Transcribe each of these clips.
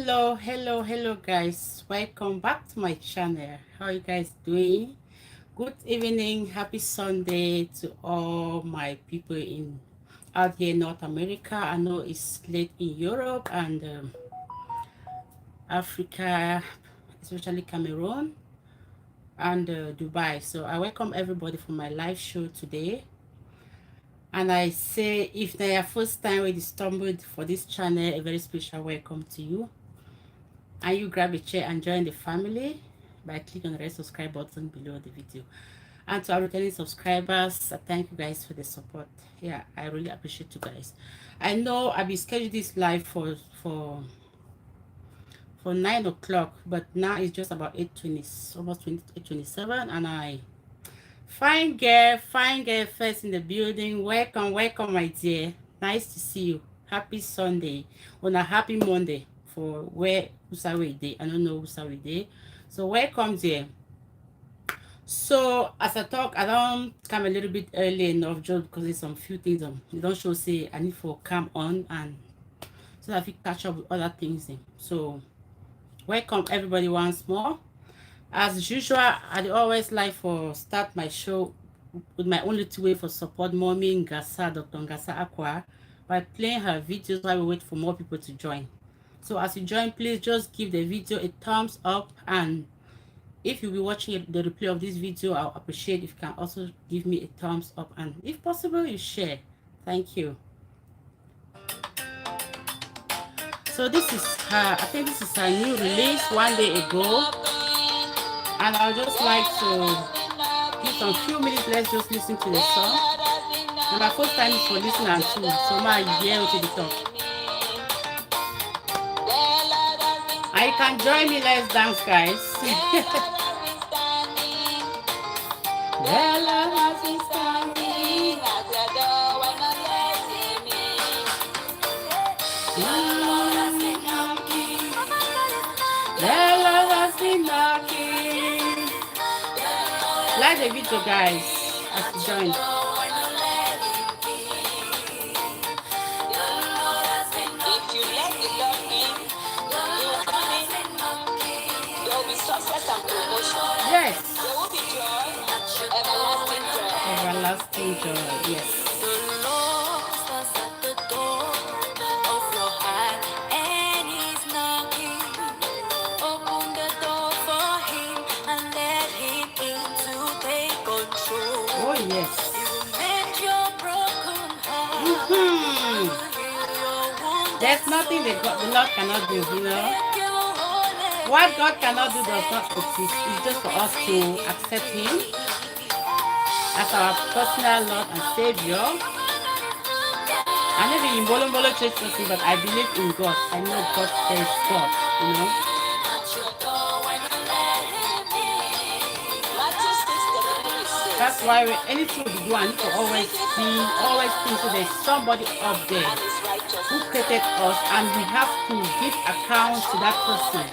Hello guys, welcome back to my channel. How are you guys doing? Good evening, happy Sunday to all my people in out here in North America. I know it's late in Europe and Africa, especially Cameroon and Dubai. So I welcome everybody for my live show today. And I say, if they are first time when you stumbled for this channel, a very special welcome to you. And you grab a chair and join the family by clicking on the red subscribe button below the video. And to our returning subscribers, I thank you guys for the support. Yeah, I really appreciate you guys. I know I'll be scheduling this live for 9 o'clock, but now it's just about 8:20, almost 8:27, and I fine girl first in the building. Welcome my dear. Nice to see you. Happy Sunday on a happy Monday for where Usawe Day. I don't know Usawe Day. So welcome there. So as I talk, I don't come a little bit early enough just because there's some few things you don't show say I need for come on and so that I can catch up with other things. So welcome everybody once more. As usual, I always like for start my show with my only two way for support mommy Ngasa, Dr. Ngasa Aqua, by playing her videos while we wait for more people to join. So as you join, please just give the video a thumbs up, and if you'll be watching the replay of this video, I'll appreciate if you can also give me a thumbs up, and if possible, you share. Thank you. So this is her, I think this is her new release one day ago, and I'll just like to give some few minutes. Let's just listen to the song. And my first time is for listening and too, so my year to the top. And you can join me, let's dance, guys. Like the video, guys, as you join. Yes. There will be joy, everlasting joy. Yes. The Lord stands at the door of your heart and He's knocking. Open the door for Him and let Him in to take control. Oh yes. He will mend your broken heart. There's nothing that the Lord cannot do, you know. What God cannot do does not exist. It's just for us to accept Him as our personal Lord and Savior. I live in Bolo Church person, but I believe in God. I know God says God, you know. That's why anything we do, I need to always think so there's somebody up there who created us, and we have to give account to that person.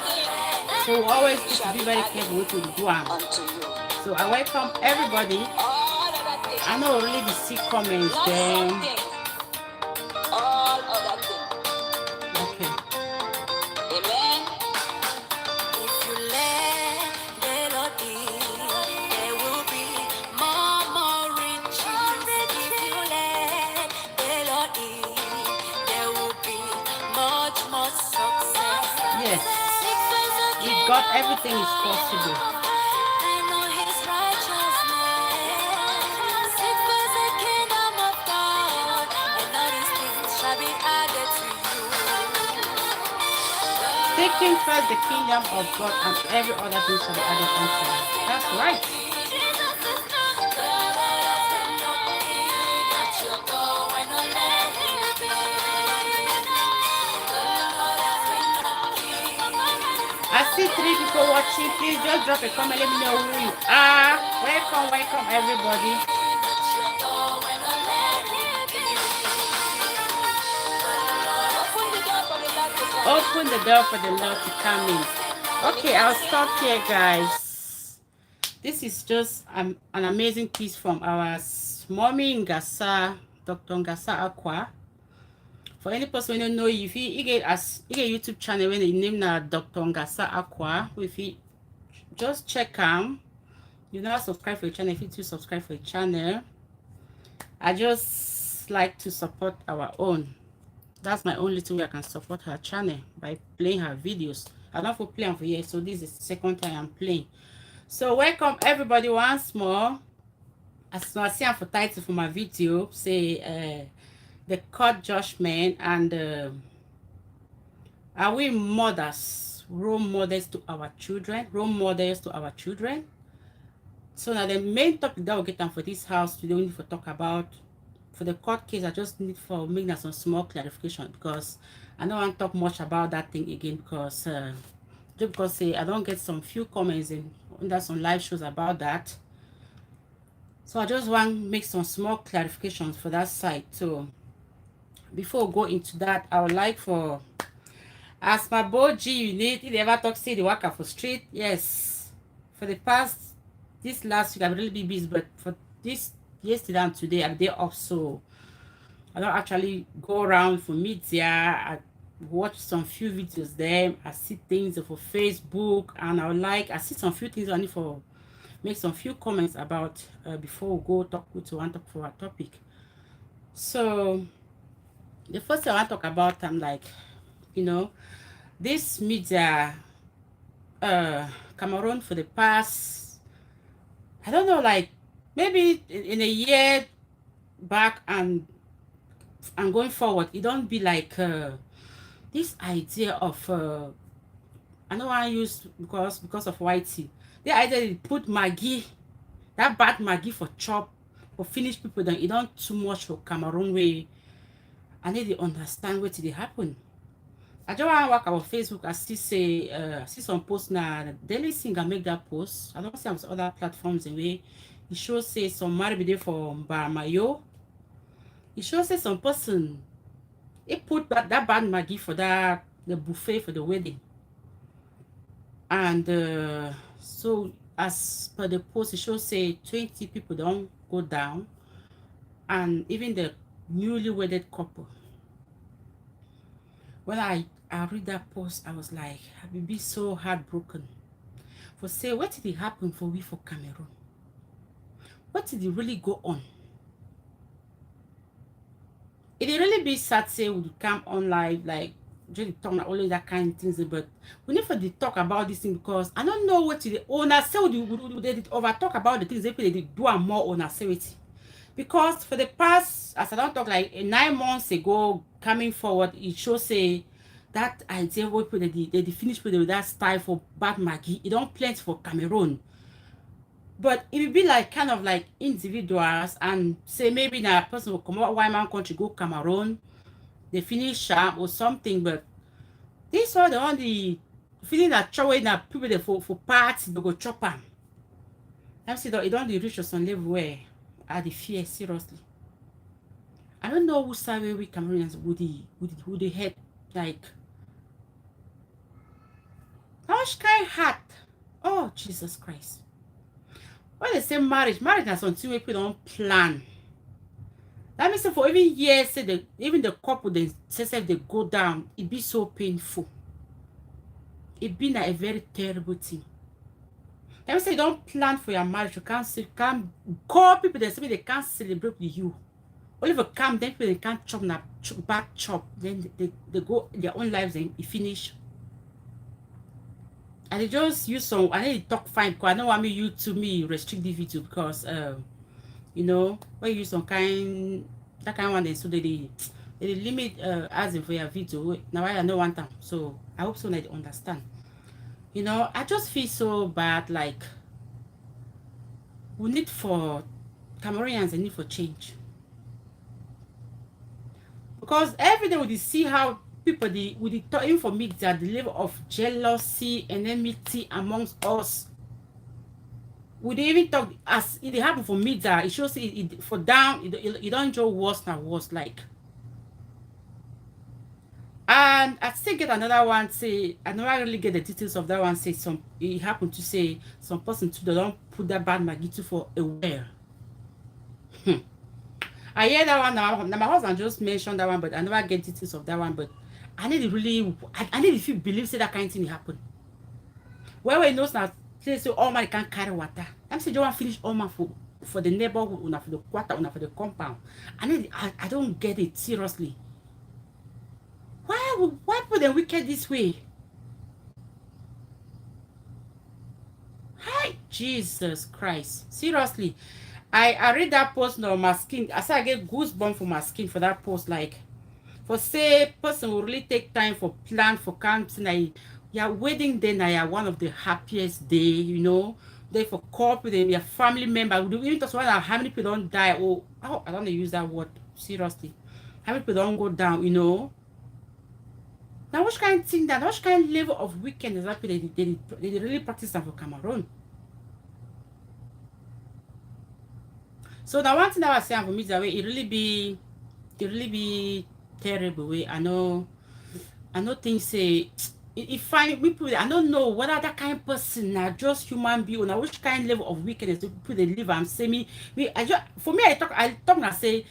So we always need to be very careful what we do. So I welcome everybody. I know really the sick comments then. Okay. Amen. If you let the Lord in, there will be more riches. If you let the Lord in, there will be much more success. Yes. With God, everything is possible. Seeking first the kingdom of God, and every other thing shall be added unto you. That's right. I see 3 people watching. Please just drop a comment. Let me know who you are. Welcome everybody. Open the door for the Lord to come in. Okay, I'll stop here, guys. This is just an amazing piece from our mommy Ngasa, Dr. Ngasa Aqua. For any person who don't know, if you get a YouTube channel when the name na Dr. Ngasa Aqua, if you just check you know, subscribe for the channel. If you do subscribe for the channel, I just like to support our own. That's my only way I can support her channel, by playing her videos. I don't for playing for years, so this is the second time I'm playing. So welcome everybody once more. As I see for title for my video, say the court judgment, and are we mothers, role models to our children, So now the main topic that we'll get on for this house today, we need to talk about for the court case. I just need for making some small clarification, because I don't want to talk much about that thing again, because just because I don't get some few comments in under some live shows about that. So I just want to make some small clarifications for that side. So before we go into that, I would like for, as my boy G, you need, if you ever talk, see the worker for street, yes. For the past, this last week, I've really been busy, but for this, yesterday and today, I'm there off, so I don't actually go around for media. I watch some few videos there. I see things for Facebook, and I see some few things I need for make some few comments about before we go talk for our topic. So the first thing I want to talk about, I'm like, you know, this media Cameroon for the past, I don't know, like maybe in a year back and going forward, it don't be like this idea of I don't want to use because of whitey. The idea they put Maggie, that bad Maggie for chop, for finish people, then it don't too much for Cameroon way. I need to understand what did happen. I just want to work about Facebook. I still say see some posts now. Daily Singer make that post. I don't see some other platforms in way. It shows say some married there for Baramayo. It shows say some person he put that bad Maggie for the buffet for the wedding. And so as per the post, it shows say 20 people don't go down, and even the newly wedded couple. When I read that post, I was like, I will be so heartbroken. For say, what did it happen for we for Cameroon? What did it really go on? It really be sad say we come on live, like really talk about all that kind of things, but we need to talk about this thing, because I don't know what the owner say. They over talk about the things they do and more on authority. Because for the past, as I don't talk, like 9 months ago, coming forward, it shows say that idea what they finish with that style for bad Maggie, it don't plenty for Cameroon. But it will be like kind of like individuals, and say maybe now a person will come out white man country, go Cameroon, they finish or something. But this one, the only feeling that chowing that people they for parts they go chop them. I see that it don't reach to some level where I the fear seriously. I don't know who side we Cameroonians would they head, like how sky hat. Oh Jesus Christ. When they say marriage is something we don't plan. That means for even years, say even the couple they say they go down, it be so painful. It be like a very terrible thing. That means you don't plan for your marriage, you can't call people that say they can't celebrate with you. Only if you come, then people they can't chop na bad chop, then they go their own lives and it finish. And they just use some, I need to talk fine, because I don't want you to restrict the video, because you know, when you use some kind that kind of one, so they limit as for your video. Now I don't want them, so I hope so that they understand. You know, I just feel so bad, like we need for Cameroonians, they need for change, because every day we see how people with the talking for me that the level of jealousy and enmity amongst us. We didn't even talk as it happened for me that it shows it for down, it don't show worse and worse, like. And I still get another one say, I never really get the details of that one, say some it happened to say some person too, they don't put that bad Maggie for aware. I hear that one now. My husband just mentioned that one, but I never get details of that one. But I need to really, I need if you believe say that kind of thing happen. Where knows now, say all man can carry water. I'm saying you want finish all man for the neighborhood, una for the quarter, una for the compound. I don't get it seriously. Why put them wicked this way? Hi, Jesus Christ. Seriously. I read that post now, my skin. I said I get goosebumps for my skin for that post. Like, for say, person will really take time for plan for counting. Like, your wedding day now, one of the happiest day, you know. They for couple, then your family member. We do even talk about how many people don't die. Oh, I don't use that word seriously. How many people don't go down, you know. Now, which kind of thing that, which kind of level of wickedness that they really practice that for Cameroon? So the one thing that I was saying for me is that way it really be terrible way. I know things say it find people. I don't know whether that kind of person are just human being or which kind of level of wickedness people they live and say me I just for me I talk and say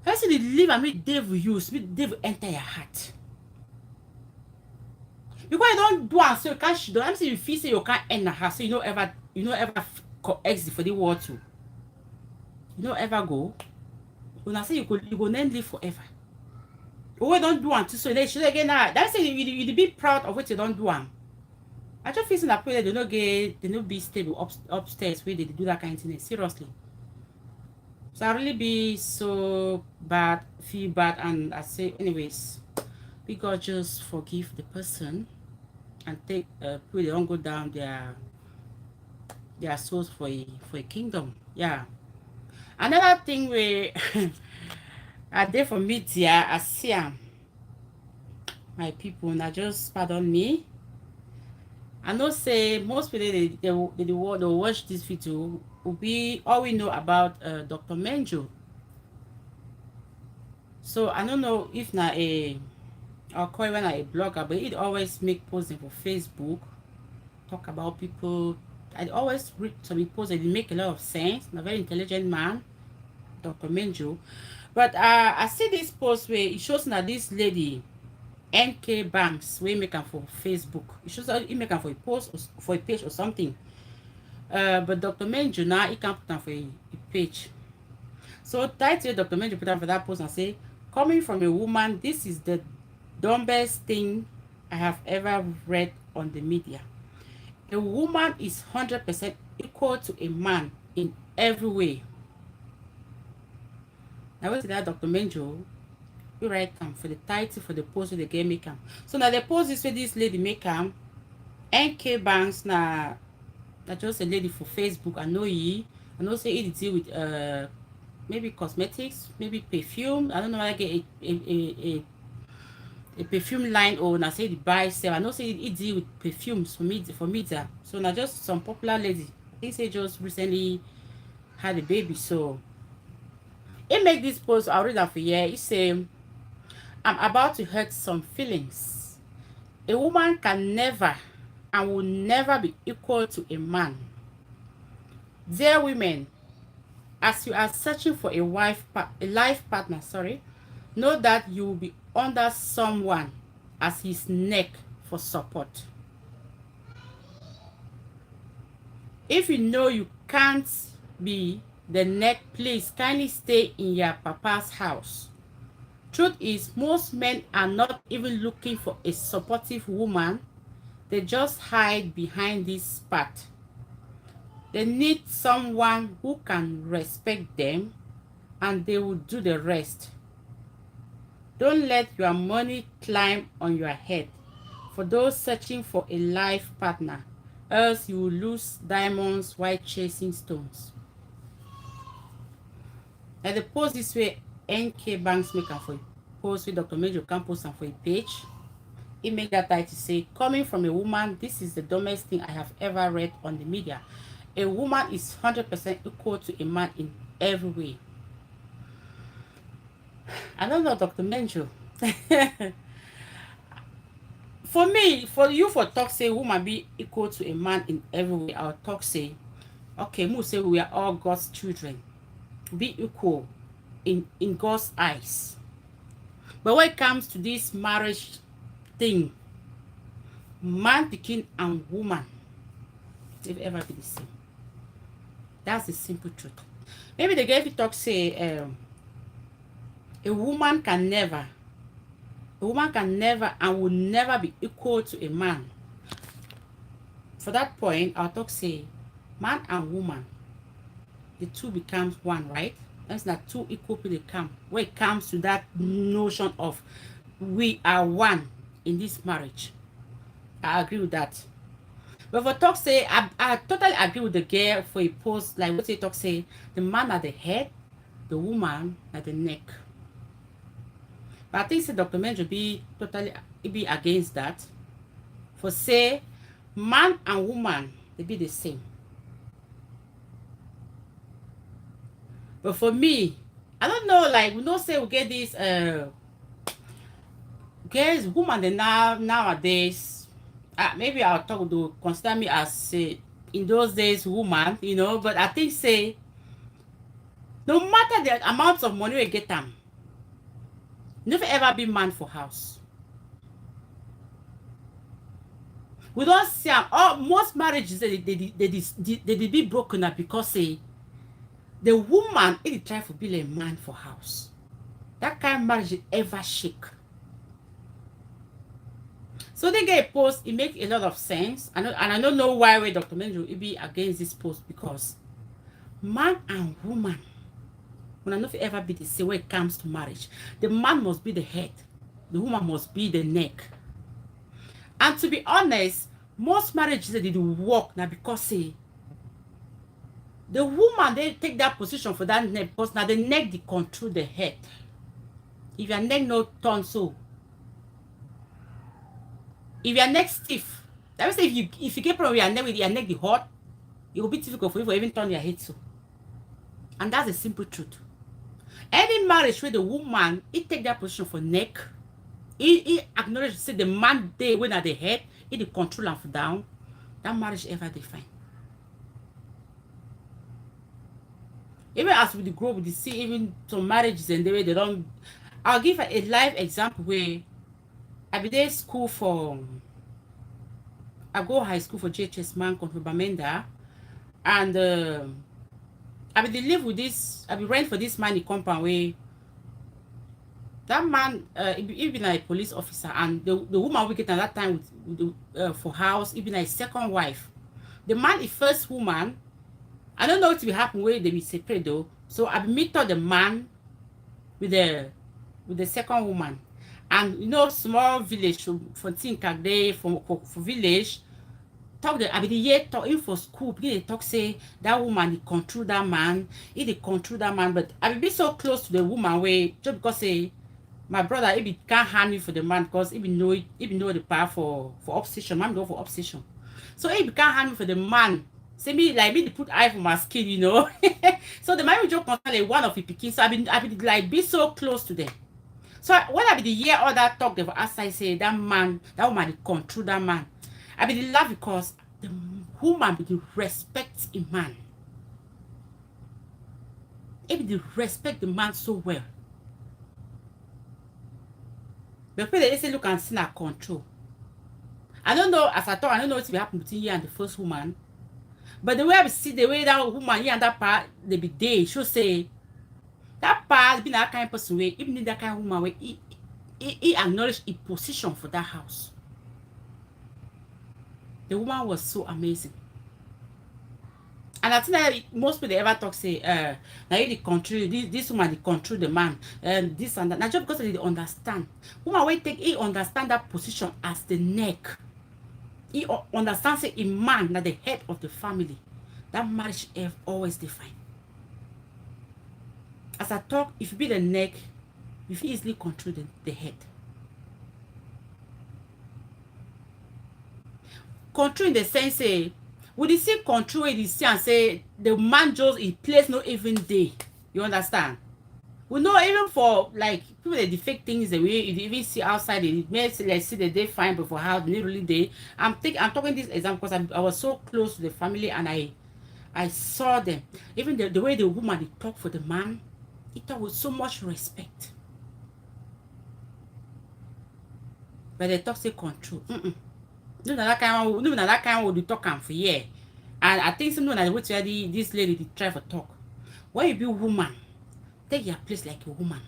person they live and me devil use me devil enter your heart. Because you don't do and so you can't she don't I'm saying you feel say you can't enter her so you know ever exit for the world too. You don't ever go. When I say you go then live forever. Oh, don't do until so they should again now. That's saying you be proud of what you don't do. I just feel that people they don't be stable upstairs where they do that kind of thing. Seriously. So I really be so bad, feel bad, and I say anyways, we God just forgive the person and take people they don't go down their souls for a kingdom. Yeah. Another thing where I did for media, I see my people now just pardon me. I know say most people they watch this video will be all we know about Dr. Menjo. So I don't know if now I'll call it when I a blogger, but it always make posting for Facebook, talk about people. I always read some posts that make a lot of sense. A very intelligent man, Dr. Menjo. But I see this post where it shows that this lady, NK Banks, we make them for Facebook. It shows that he make them for a post or for a page or something. But Dr. Menjo now he can't put them for a page. So title Dr. Menjo put them for that post and say, coming from a woman, this is the dumbest thing I have ever read on the media. A woman is 100% equal to a man in every way. I went to that Dr. Menjo, you write for the title for the post with the game make them. So now the post is where this lady make them. NK Banks na just a lady for Facebook. I know say it deal with maybe cosmetics, maybe perfume. I don't know whether I get a perfume line or I say the buy sell. I know say it deal with perfumes for media. So now just some popular lady. He say just recently had a baby. So he make this post. I'll read that for you. He say, I'm about to hurt some feelings. A woman can never and will never be equal to a man. Dear women, as you are searching for a life partner, know that you will be under someone as his neck for support. If you know you can't be the neck, please kindly stay in your papa's house. Truth is, most men are not even looking for a supportive woman. They just hide behind this part. They need someone who can respect them and they will do the rest. Don't let your money climb on your head for those searching for a life partner, else you will lose diamonds while chasing stones. Now the post this way, NK Banks make for post with Dr. Menjo can post for a page. He make that title say, coming from a woman, this is the dumbest thing I have ever read on the media. A woman is 100% equal to a man in every way. I don't know, Dr. Menjo. For me, for you for talk say woman be equal to a man in every way, I'll talk say, okay, we say we are all God's children. Be equal. in God's eyes. But when it comes to this marriage thing, man, pikin, and woman, they've ever been the same. That's the simple truth. Maybe the girl talk say a woman can never and will never be equal to a man. For that point, I'll talk say man and woman, the two becomes one, right? That's not two equal people come. When it comes to that notion of we are one in this marriage, I agree with that. But for talk say, I totally agree with the girl for a post like what they talk say, the man at the head, the woman at the neck. But I think the documentary be totally be against that. For say, man and woman, they be the same. But for me, I don't know, like we don't say we get this girls, woman they nowadays, maybe I'll talk to consider me as in those days woman, you know, but I think say no matter the amount of money we get them, never ever be man for house. We don't see most marriages they be broken up because say the woman it try to be a man for house. That kind of marriage ever shake. So they get a post, it makes a lot of sense. And I don't know why we Dr. Menjo will be against this post, because man and woman will not ever be the same when it comes to marriage. The man must be the head, the woman must be the neck. And to be honest, most marriages they do work now because say the woman they take that position for that neck because now the neck they control the head. If your neck no turn so, if your neck stiff, that means if you get problem with your neck the hot, it will be difficult for you to even turn your head so. And that's the simple truth. Any marriage where the woman it take that position for neck, he acknowledge say the man they when at the head, he the control and down, that marriage ever define. Even as we grow, we see even some marriages and the way they don't. I'll give a live example where I be there school for. I go high school for JHS man for Bamenda, and I be live with this. I be rent for this man in compound where that man he been a police officer, and the woman we get at that time with for house, even a second wife. The man is first woman. I don't know what will happen where they be separate though. So I meet the man with the second woman. And you know, small village for Tinkagde for village. Talk the I be the year talk in for school, they talk say that woman they control that man, he control that man, but I be so close to the woman where just because say my brother he be can't hand me for the man because he be know the power for obsession, man go for obsession. So he can't hand me for the man. Say me like me to put eye for my skin, you know. So the man will just concern like one of the pikin. So I be like be so close to them. So when I be the year all that talk, they as I say that woman they control that man. I be the laugh because the woman be the respect a man. He be the respect the man so well. But when they say look and see that control. I don't know, as I thought, I don't know what will happen between you and the first woman. But the way I see the way that woman here and that part they be there, should say that part be that kind of person way, even that kind of woman way, he acknowledged a position for that house. The woman was so amazing. And I think that most people they ever talk say, now you the control, this woman they control the man, this and that. Now just because they understand. Woman will take he understand that position as the neck. He understands a man that the head of the family. That marriage have always defined. As I talk, if you be the neck, you can easily control the head. Control in the sense say, would you see control in the sense and say the man just in place no even day. You understand? We know even for like people that defect things the way you even see outside it may say like see the day fine but for how they really day. I'm talking this example because I was so close to the family and I saw them. Even the way the woman they talk for the man, He talk with so much respect. But they talk say control. No, that kind of no, that kind of talk am for here. And I think some na the way this lady dey try for talk. When you be woman, take your place like a woman.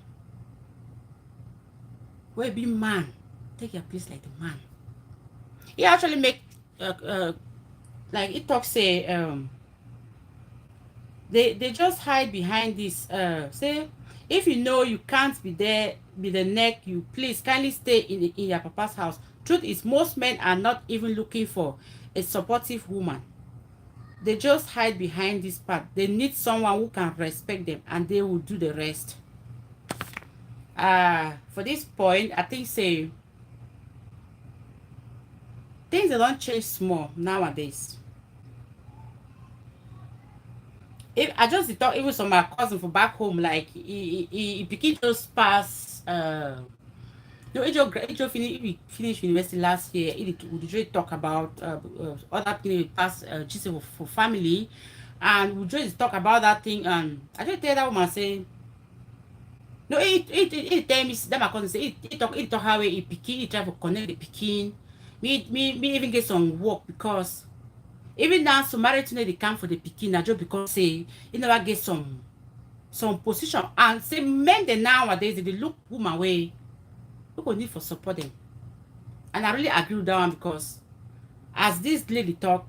When you be man, take your place like the man. He actually make like he talk say they just hide behind this say if you know you can't be there be the neck you please kindly stay in your papa's house. Truth is most men are not even looking for a supportive woman. They just hide behind this part. They need someone who can respect them and they will do the rest. For this point I think say things they don't change small nowadays. If I just talk even some my cousin for back home, like he pikin just pass no he just finish university last year. He just talk about other people pass just for family, and we just talk about that thing. And I just tell that woman say no, he tell me that my cousin say he talk how he pikin he try to connect the pikin. Me even get some work because even now some married to they come for the pikin na just because say he never get some position. And say men they nowadays they look woman way look on need for support them. And I really agree with that one because as this lady talk,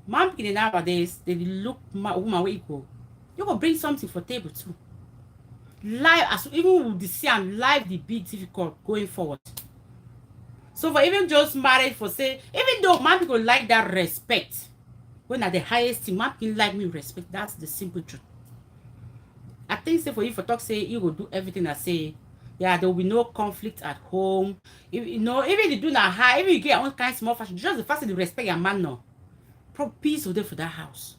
man pikin nowadays they look woman way equal. You go bring something for table too. Life as even with the see and life the be difficult going forward. So for even just married for say even though man people like that respect. When at the highest thing, man can like me respect. That's the simple truth. I think say for you for talk say you will do everything I say. Yeah, there will be no conflict at home. If, you know, even if you do not high, even you get your own kind of small fashion, just the fact that you respect your man now. Probably peace will there for that house.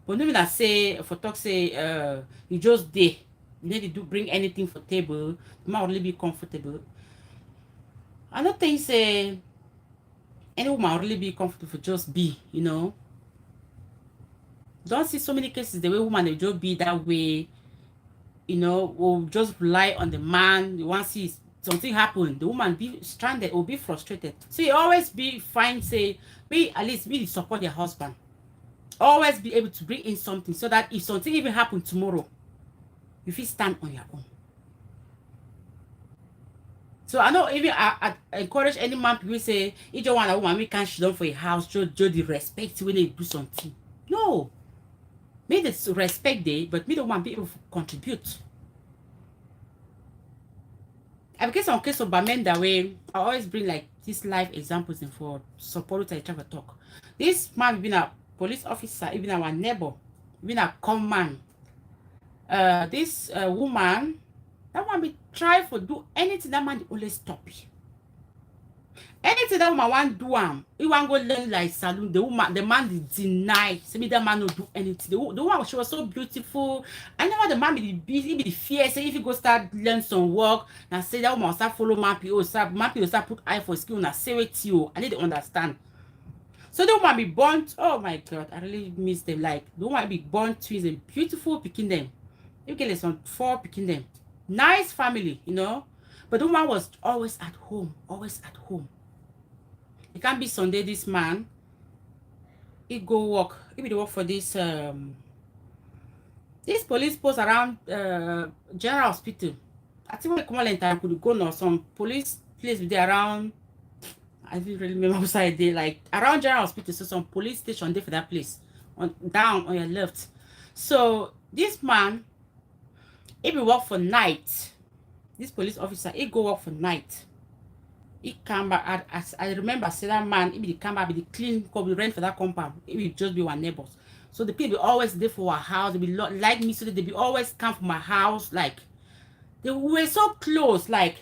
But no that say for talk say you just there. You need to do bring anything for table, you might really be comfortable. I don't think say any woman will really be comfortable for just be, you know. Don't see so many cases the way woman they just be that way, you know, will just rely on the man. You want to see something happen, the woman be stranded or be frustrated. So you always be fine, say, be at least really support your husband. Always be able to bring in something so that if something even happen tomorrow, you feel stand on your own. So I know even I encourage any man to say, if you want a woman, we can't shit down for a house, just the respect when they do something. No. May the respect day, but me don't want people to contribute. I guess on case of men that way, I always bring like these life examples in for support to each other talk. This man been a police officer, even our neighbor, even a common. This woman, that one be try for do anything that man always stop. Anything that woman want do he want go learn like saloon. The man deny. Say me that man no do anything. The woman she was so beautiful. I know the man be the fear. Say if you go start learn some work, and say that woman start follow man PO. Man PO start put eye for skill. And say with you. I need to understand. So the woman be born. Oh my God, I really miss them. Like the woman be born twins and beautiful picking them. You get some 4 picking them. Nice family, you know. But the woman was always at home. Always at home. It can't be Sunday, this man. He go work. He be work for this police post around general hospital. I think when come time could go now some police place there around. I don't really remember outside there, like around general hospital. So some police station there for that place. On down on your left. So this man, he be work for night. This police officer, he go work for night. He come back as I remember, say that man, he be the come back, be the clean, come be rent for that compound. He will just be our neighbors. So the people be always there for our house. They be like me, so they be always come for my house. Like they were so close. Like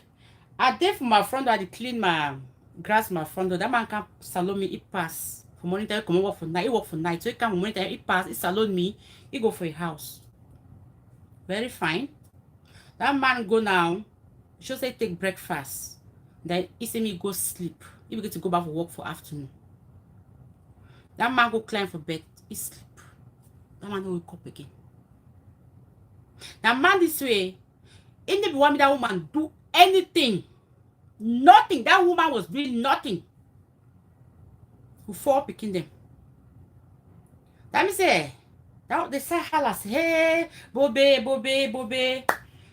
I there for my front door, I clean my grass, my front door. That man come salon me, he pass for morning time, come work for night. He work for night, so he come for morning time, he pass, he salon me, he go for a house. Very fine. That man go now. Just say take breakfast. Then he say me go sleep. He will get to go back for work for afternoon. That man go climb for bed. He sleep. That man don't wake up again. Now, man, this way, in the woman, that woman do anything, nothing. That woman was doing nothing before picking them. That means say, that they say halas, hey, bobe, bobe, bobe,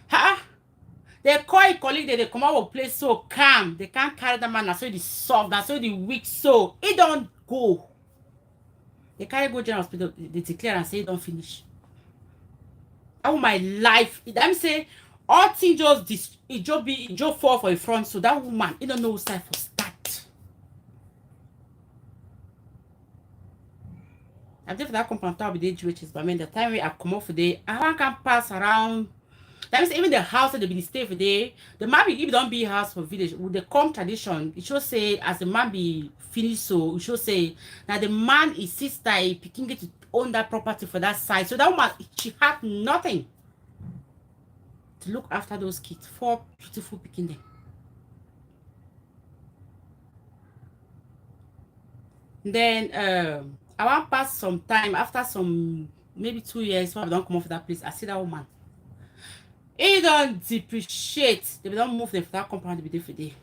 ha. They call a colleague, they come out of place so calm. They can't carry the man, that's so the soft, that's so the weak, so it don't go. They carry go general hospital, they declare and say it don't finish. All my life, that means say, all things just it just fall for a front, so that woman, it don't know side for start. I think for that compound I'll be the GHS, but I mean the time we have come off today, I can pass around. That means even the house that they be stay for day, the man be if don't be house for village with the come tradition, it should say as the man be finished, so it should say that the man is sister picking it to own that property for that side. So that woman, she had nothing to look after those kids, 4 beautiful picking them. Then I want pass some time after some maybe 2 years, so I don't come off that place. I see that woman. It don't depreciate. They don't move them for that compound to be there for day.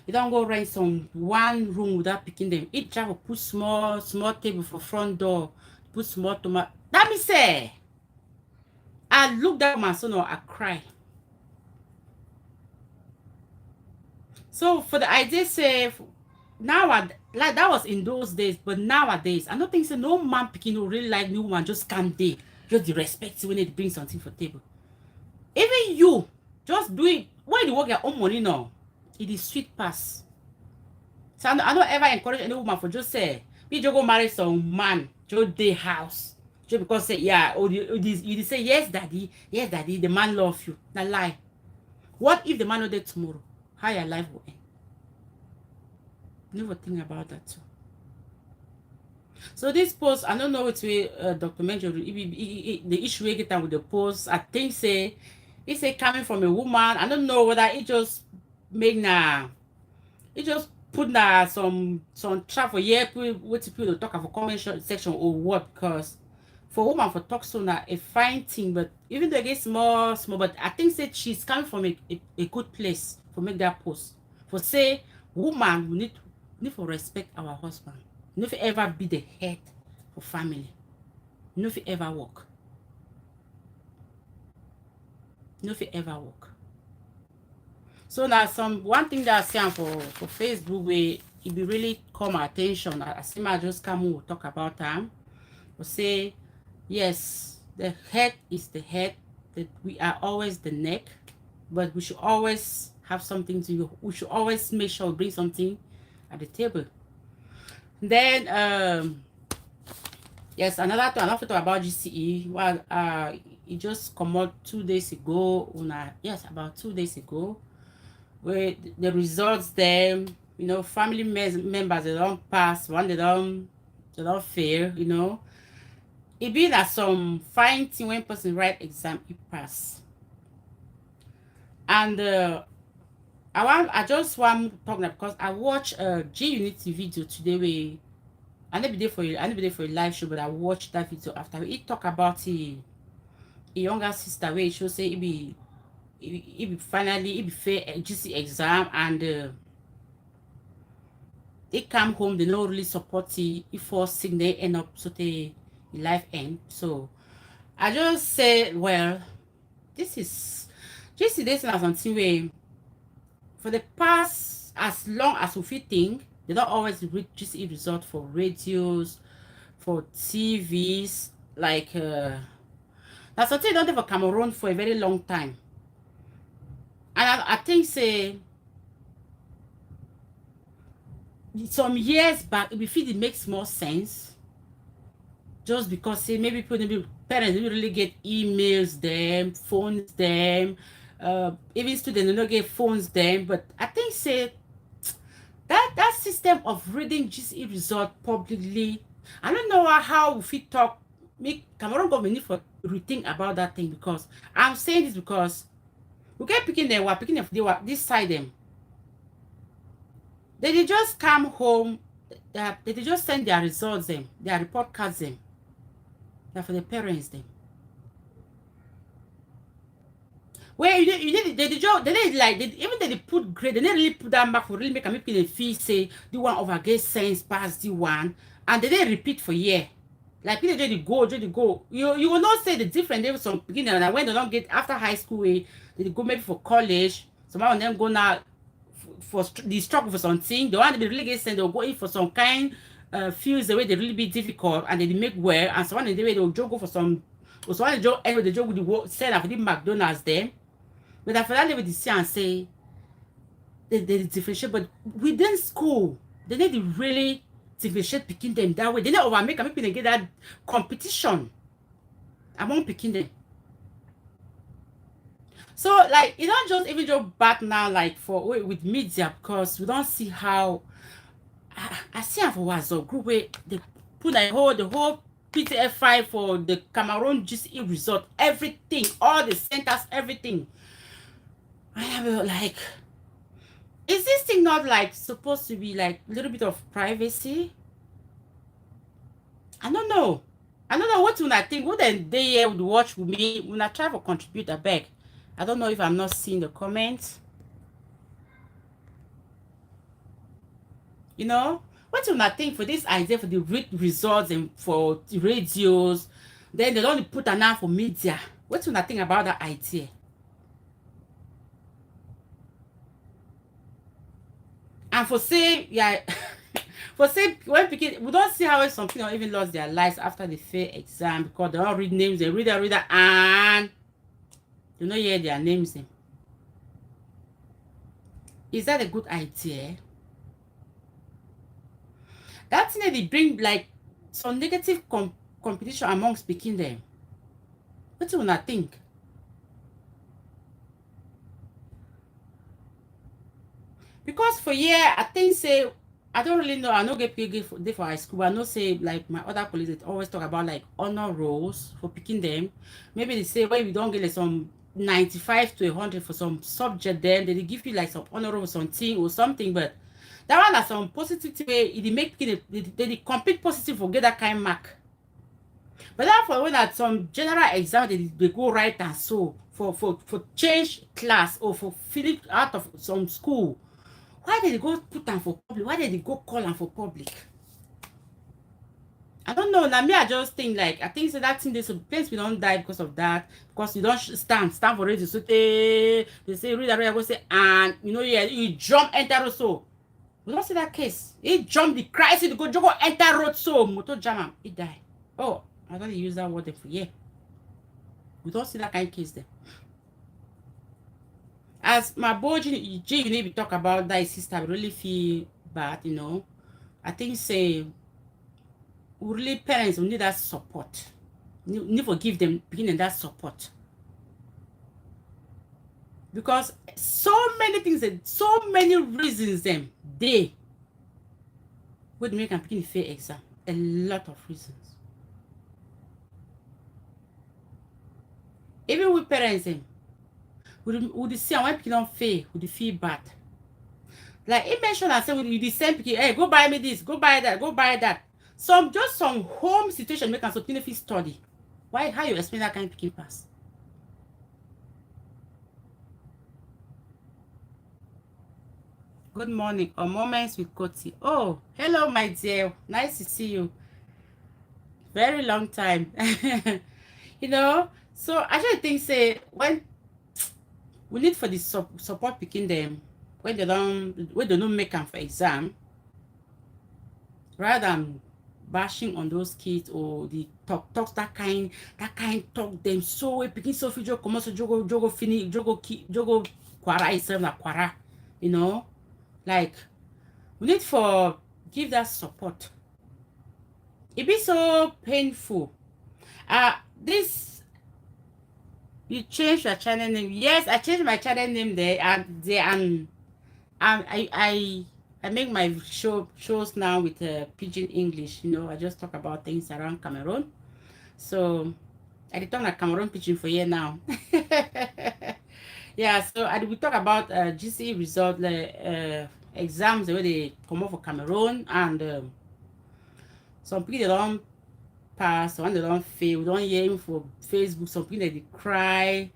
They don't go rent some one room without picking them. Each job will put small table for front door, put small tomato. That me say, I look at my son or I cry. So for the idea say now like that was in those days, but nowadays I don't think so. No man picking who really like new woman just can't day. Just the respect when they bring something for table. Even you just do it when you work your own money now. It is sweet pass. So I don't ever encourage any woman for just say, be just go marry some man, just day house. Just because say, yeah, or you say, yes, daddy, the man love you. Now lie. What if the man not there tomorrow? How your life will end? Never think about that too. So this post, I don't know it's a documentary. The issue we get down with the post, I think say, it's a coming from a woman. I don't know whether it just make it just put some trap for what people to talk about comment section or what, because for woman for talk so now a fine thing, but even though it gets small, but I think that she's coming from a good place for make that post. For say woman we need to respect our husband. We need to ever be the head for family. We need to ever work. No fit ever work. So now one thing that I see for Facebook where it be really caught my attention. I see my just come talk about them. But say yes, the head is the head, that we are always the neck, but we should always have something to we should always make sure we bring something at the table. Then yes, another talk about GCE. Well, it just come out 2 days ago. Yes, about 2 days ago, where the results them, you know, family members they don't pass, one they don't fail, you know. It be that some fine thing when person write exam it pass. And I just want to talk now because I watched a G Unity video today where I never be there for a live show, but I watched that video after. It talk about a younger sister where she say it be fair GC exam, and they come home, they not really support it. If for sick they end up so the life end. So I just say, well, this is something where for the past as long as we think, they don't always reach GCE result for radios, for TVs, like that's something they don't have for Cameroon for a very long time. And I think say some years back, we feel it makes more sense. Just because say maybe parents don't really get emails them, phones them, even students don't get phones them. But I think say that system of reading GCE result publicly, I don't know how if we talk make Cameroon government need for rethink about that thing, because I'm saying this because we get picking them, we're picking them, they were this side them. They just come home, they just send their results them, their report cards them. They're for the parents them. Where you need the job, they need like even they put grade, they didn't really put that mark for really make a people they feel say the one over get sense past the one, and they didn't repeat for year. Like people just go. You will not say the difference. There was some beginning and when they don't get after high school, they go maybe for college. Some of them go now for the struggle for something. The one they really get sent, they'll go in for some kind fields the way they really be difficult and they make well. And some one the way they'll just go for some. Or some one they just anyway they just with the work send for the McDonald's them. But after that, they would see and say they differentiate. But within school, they need to really differentiate picking them that way. They need to overmake and maybe they get that competition among picking them. So like you don't just even just back now like for with media because we don't see how I see how for WhatsApp group where they put the whole PTF5 for the Cameroon GCE result, everything, all the centers, everything. I have like, is this thing not like supposed to be like a little bit of privacy? I don't know. I don't know what when I think. Who then they here would watch with me when I try to contribute a back. I don't know if I'm not seeing the comments. You know, what when I think for this idea for the results and for the radios, then they don't put an ad for media. What when I think about that idea? And for say, yeah, for say when we don't see how some people even lost their lives after the fair exam because they don't read names, they read and they don't hear their names. Is that a good idea? That thing they bring like some negative competition among speaking them. What do you wanna think? Because for year, I think say I don't really know. I know get paid for high school, but I know say like my other colleagues they always talk about like honor rolls for picking them. Maybe they say when we don't get like some 95 to 100 for some subject, then they give you like some honor roll or something or something. But that one has some positive way. It make they compete positive for get that kind of mark. But then for when at some general exam they go right and so for change class or for filling out of some school. Why did they go put them for public? Why did they go call them for public? I don't know. Now me, I just think like I think so that thing there's a place we don't die because of that. Because you don't stand for it. So they say read I go say and you know yeah you jump enter also. We don't see that case. He jump the crisis to go enter road so motor jam he die. Oh, I don't use that word for yeah. We don't see that kind of case there. As my boy G, you need to talk about that sister, I really feel bad, you know. I think say really parents will need that support. You need to give them beginning that support. Because so many things and so many reasons them they would make a begin fair exam. A lot of reasons. Even with parents them would the see when people don't fail, would feel bad. Like he mentioned and said with the same people, hey, go buy me this, go buy that, go buy that. Some just some home situation make us continue to study. Why how you explain that kind of picking pass? Good morning or moments with Koti. Oh, hello my dear. Nice to see you. Very long time. You know, so I just think say when we need for the support picking them when they don't make them for exam rather than bashing on those kids or the talks that kind talk them so we picking so future come so jogo finish jogo kwara itself na kwara, you know, like we need for give that support. It be so painful. This you change your channel name. Yes, I changed my channel name there and I make my shows now with pidgin English. You know, I just talk about things around Cameroon. So I did talk like Cameroon pidgin for year now. Yeah, so I we talk about GCE result exams the way they come out for Cameroon and some people they don't pass, some they don't fail, we don't hear him for Facebook, some people they cry.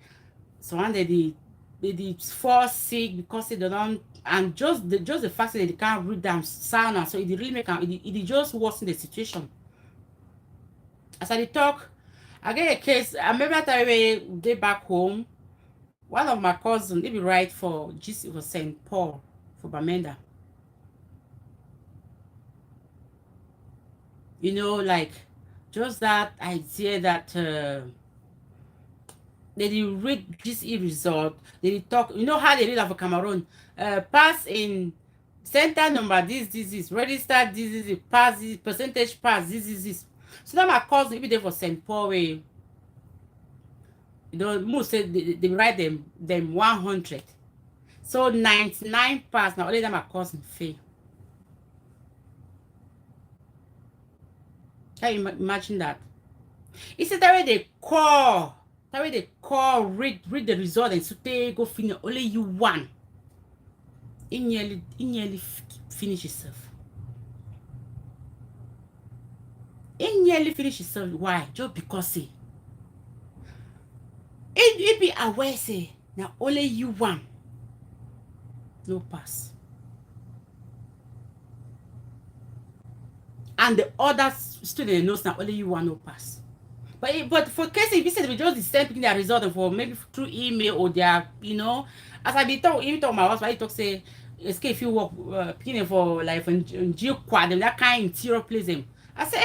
So one they fall sick because they don't, and just the fact that they can't read them sound, so it really make it just worsen the situation. As I talk, I get a case. I remember that we get back home. One of my cousins, they be right for GC for St. Paul for Bamenda. You know, like just that idea that they did read GCE result. They did talk. You know how they read for Cameroon? Pass in center number. This. Register. This. Pass. This percentage pass. This. So now my cousin, if they for St. Paul, way, you know, most say they write them 100. So 99 pass. Now only them my cousin fail. Can you imagine that? It's that way they call. That way they call, read the result, and so they go finish. Only you one. He nearly finish himself. He nearly finish himself. Why? Just because he be aware say now only you one. No pass. And the other student knows now only you one no pass. But for cases if you said we just send their result for maybe through email or their, you know, as I be talk, even talk my husband, he talk say escape if you work picking for like in geo quad them that kind interior place them. I say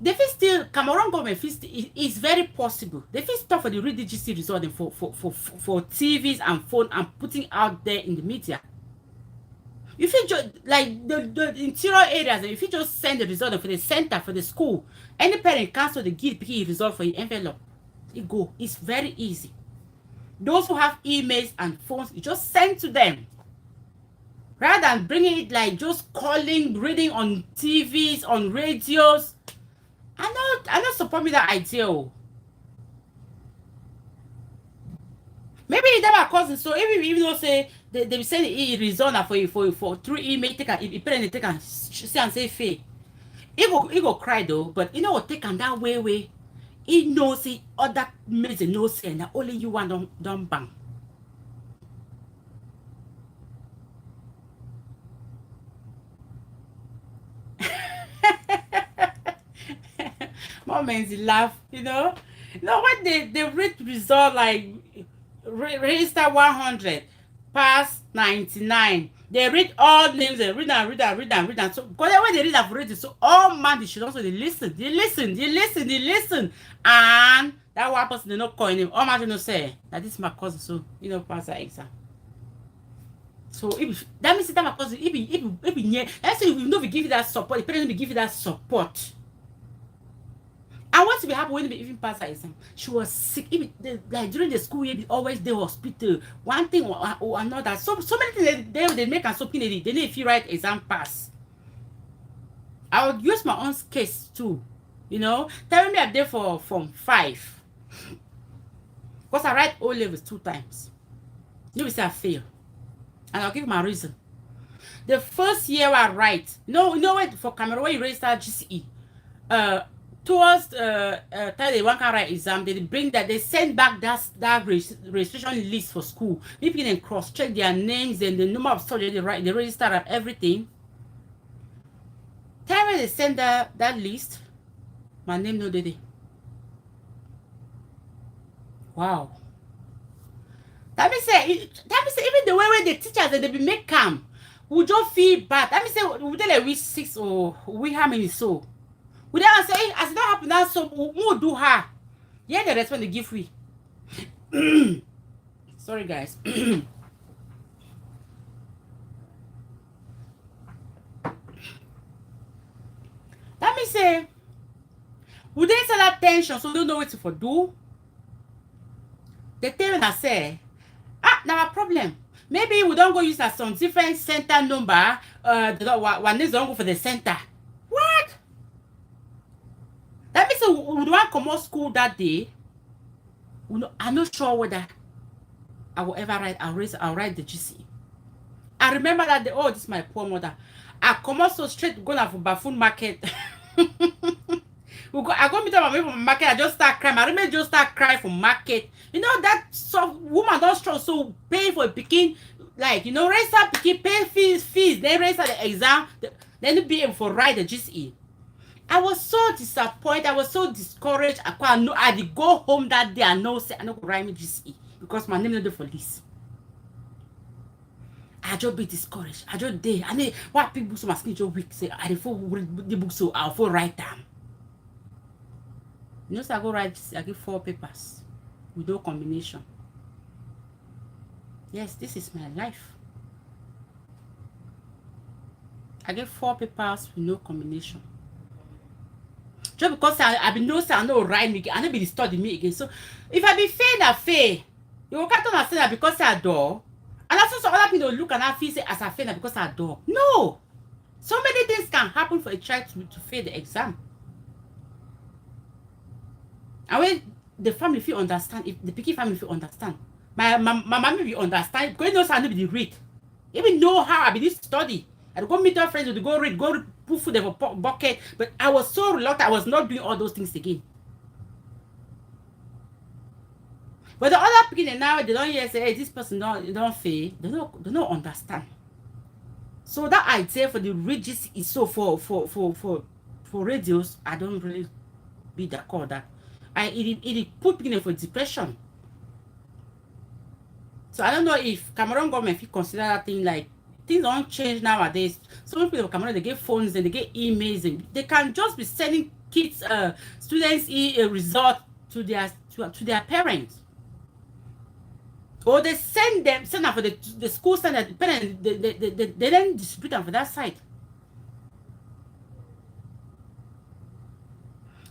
they feel still Cameroon government feel it's very possible. They feel stuff for the real DGC result for TVs and phone and putting out there in the media. If you just like the interior areas, if you just send the result for the center for the school, any parent cancel the give the result for your envelope. It go. It's very easy. Those who have emails and phones, you just send to them. Rather than bringing it like just calling, reading on TVs, on radios. I not support me that idea. Maybe that my cousin. So even though say they be send a result for through email, take a parent take and say and say fair. He go cry though, but you know what take and that way. He knows see other mates no say that only you one don't bang. Moments laugh, you know. No, when they read result like register 100, pass 99. They read all names, they read and so because when they read have read it, so all man they should also they listen, and that one person they not call him. All man they not say that this is my cousin, so you know pass that exam. So if that means that my cousin, if near, let's say if you know we give you that support, the parents will give you that support. And what will happen when we even pass her exam? She was sick. Even like during the school year, always the hospital. One thing or another. So many things they make and so they need if you write exam pass. I would use my own case too. You know, tell me I'm there for from 5. Because I write O levels 2 times. You will say I fail. And I'll give my reason. The first year I write, you know what for Cameroon when you register GCE, towards the one can write exam, they bring that they send back that registration list for school. People can cross check their names and the number of students they write, they register and everything. Time when they send that list, my name no day. Wow. That means say even the way the teachers they be make calm, we just feel bad. That means say we tell like we 6 or we how many so. We don't say as it don't happen now, so we'll do her. Yeah, the response they give we. Sorry guys. That means say we didn't say that tension, so we don't know what to do. They tell me say, now a problem. Maybe we don't go use some different center number. One needs don't go for the center. What? That means we don't come out school that day. I'm not sure whether I will ever write. I'll write the GC. I remember that day. Oh, this is my poor mother. I come out so straight going for Baffoon Market. I go meet up my from market. I just start crying. My roommate just start crying from market. You know that some woman don't strong, so pay for a picking, like raise up picking, pay fees, then raise up the exam, then be able to write the GCE. I was so disappointed. I was so discouraged. I did go home that day and know say I no go write me GCE because my name no dey for list. I just be discouraged. I just day. I need what people so my skin just weak. Say I dey for read the book so I'll for write them. So I go write GCE. I get 4 papers with no combination. Yes, this is my life. I get 4 papers with no combination. Just because I be no say I no write me again, I no be study me again. So if I be fail na fail, you go can't understand that because I do. And also some other people look and I feel say as I fail na because I do. No. So many things can happen for a child to fail the exam. And when the family feel understand, if the picky family feel understand, my mommy will understand because you know say I no be the read. Even know how I be this study. I go meet our friends, go read, go put food in a bucket. But I was so reluctant. I was not doing all those things again. But the other people now they don't hear say, hey, this person don't fail. They don't understand. So that idea for the reads is so for radios, I don't really be that call that. It put people for depression. So I don't know if Cameroon government if consider that thing like things don't change nowadays. Some people in Cameroon they get phones and they get emails and they can just be sending kids, students a result to their parents. Or they send them for the school send the parents they then distribute them for that side.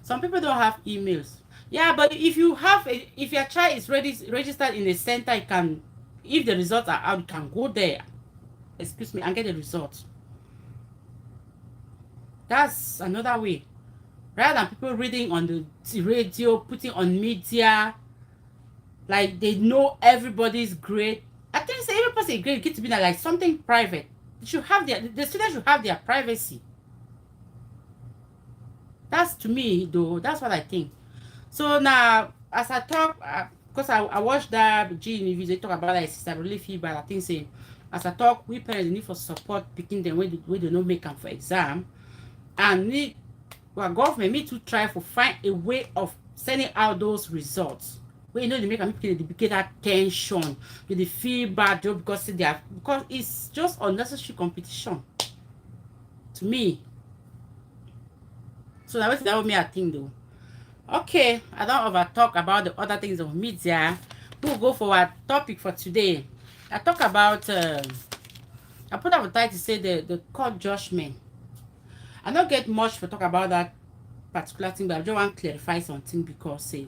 Some people don't have emails. Yeah, but if your child is registered in a center, you can, if the results are out, you can go there, excuse me, and get the results. That's another way. Rather than people reading on the radio, putting on media, like they know everybody's grade. I think every person grade gets to be like something private. They should have the students should have their privacy. That's to me though. That's what I think. So now, as I talk, because I watched that G video talk about that, I really feel bad. I think say, as I talk, we parents need for support picking them when they don't make them for exam, and government need to try to find a way of sending out those results. Where they make them get that tension, they feel bad just because it's just unnecessary competition. To me. So that was me I think though. Okay, I don't over talk about the other things of media. We'll go for our topic for today. I talk about I put up a title to say the court judgment. I don't get much to talk about that particular thing, but I just want to clarify something because say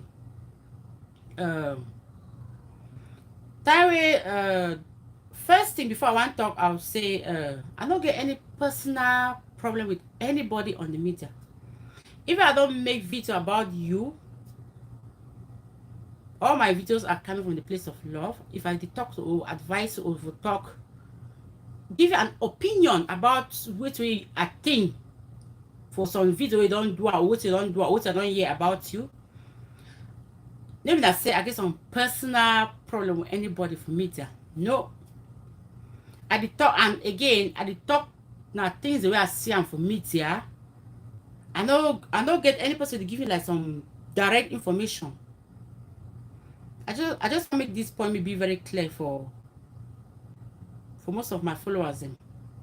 first thing before I want to talk, I'll say I don't get any personal problem with anybody on the media. If I don't make video about you, all my videos are coming from the place of love. If I did talk or advise or talk, give you an opinion about what I think for some video you don't do or what you don't do or what I don't hear about you. Maybe that say I get some personal problem with anybody from media. No. I did talk, and again I did talk now things the way I see them from media. I don't get any person to give you like some direct information. I just make this point be very clear for most of my followers. And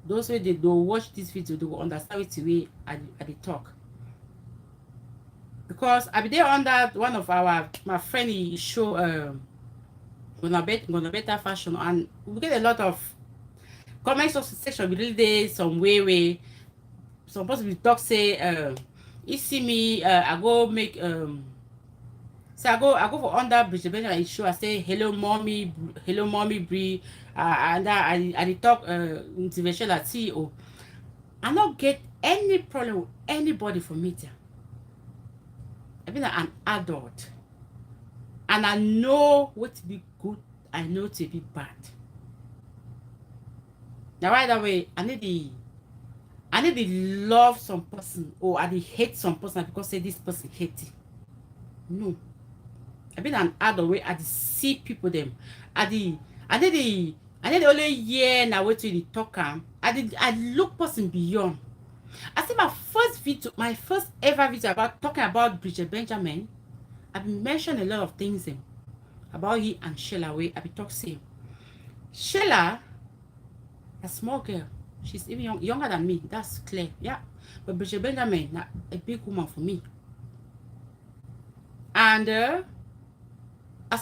those way they don't watch this video, they will understand it the way I talk. Because I be there under one of my friend he show gonna better fashion, and we get a lot of comment section really there some way some possible talk say you see me I go make so I go for under bridge and show I say hello mommy Bree and I talk motivation at CEO. I don't get any problem with anybody from media. I've been an adult and I know what to be good, I know to be bad. Now right away I need I need to love some person or I need hate some person because say this person hate it. No. I've been an adult way I see people them. I did I did the I did the only year now wait till the talk I look person beyond. I see my first ever video about talking about Bridget Benjamin. I've been mentioning a lot of things about he and Sheila way. I've been talking. Sheila, a small girl. She's even younger than me. That's clear. Yeah. But Bridget Benjamin, not a big woman for me. And as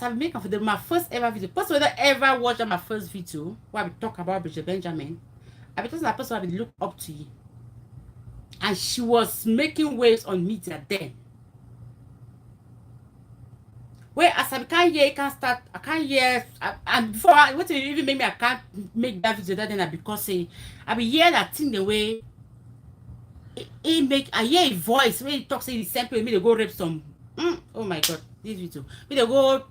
I've made my first ever video, person whether ever watch my first video where I talk about Bridget Benjamin, I be talking that person I be look up to you. And she was making waves on media then. Where as I can't hear, I can't hear, and before what even make me I can't make that video that then because I be hear that thing the way it make I hear a voice when he talks say the same way me they go rape some oh my god this video me they go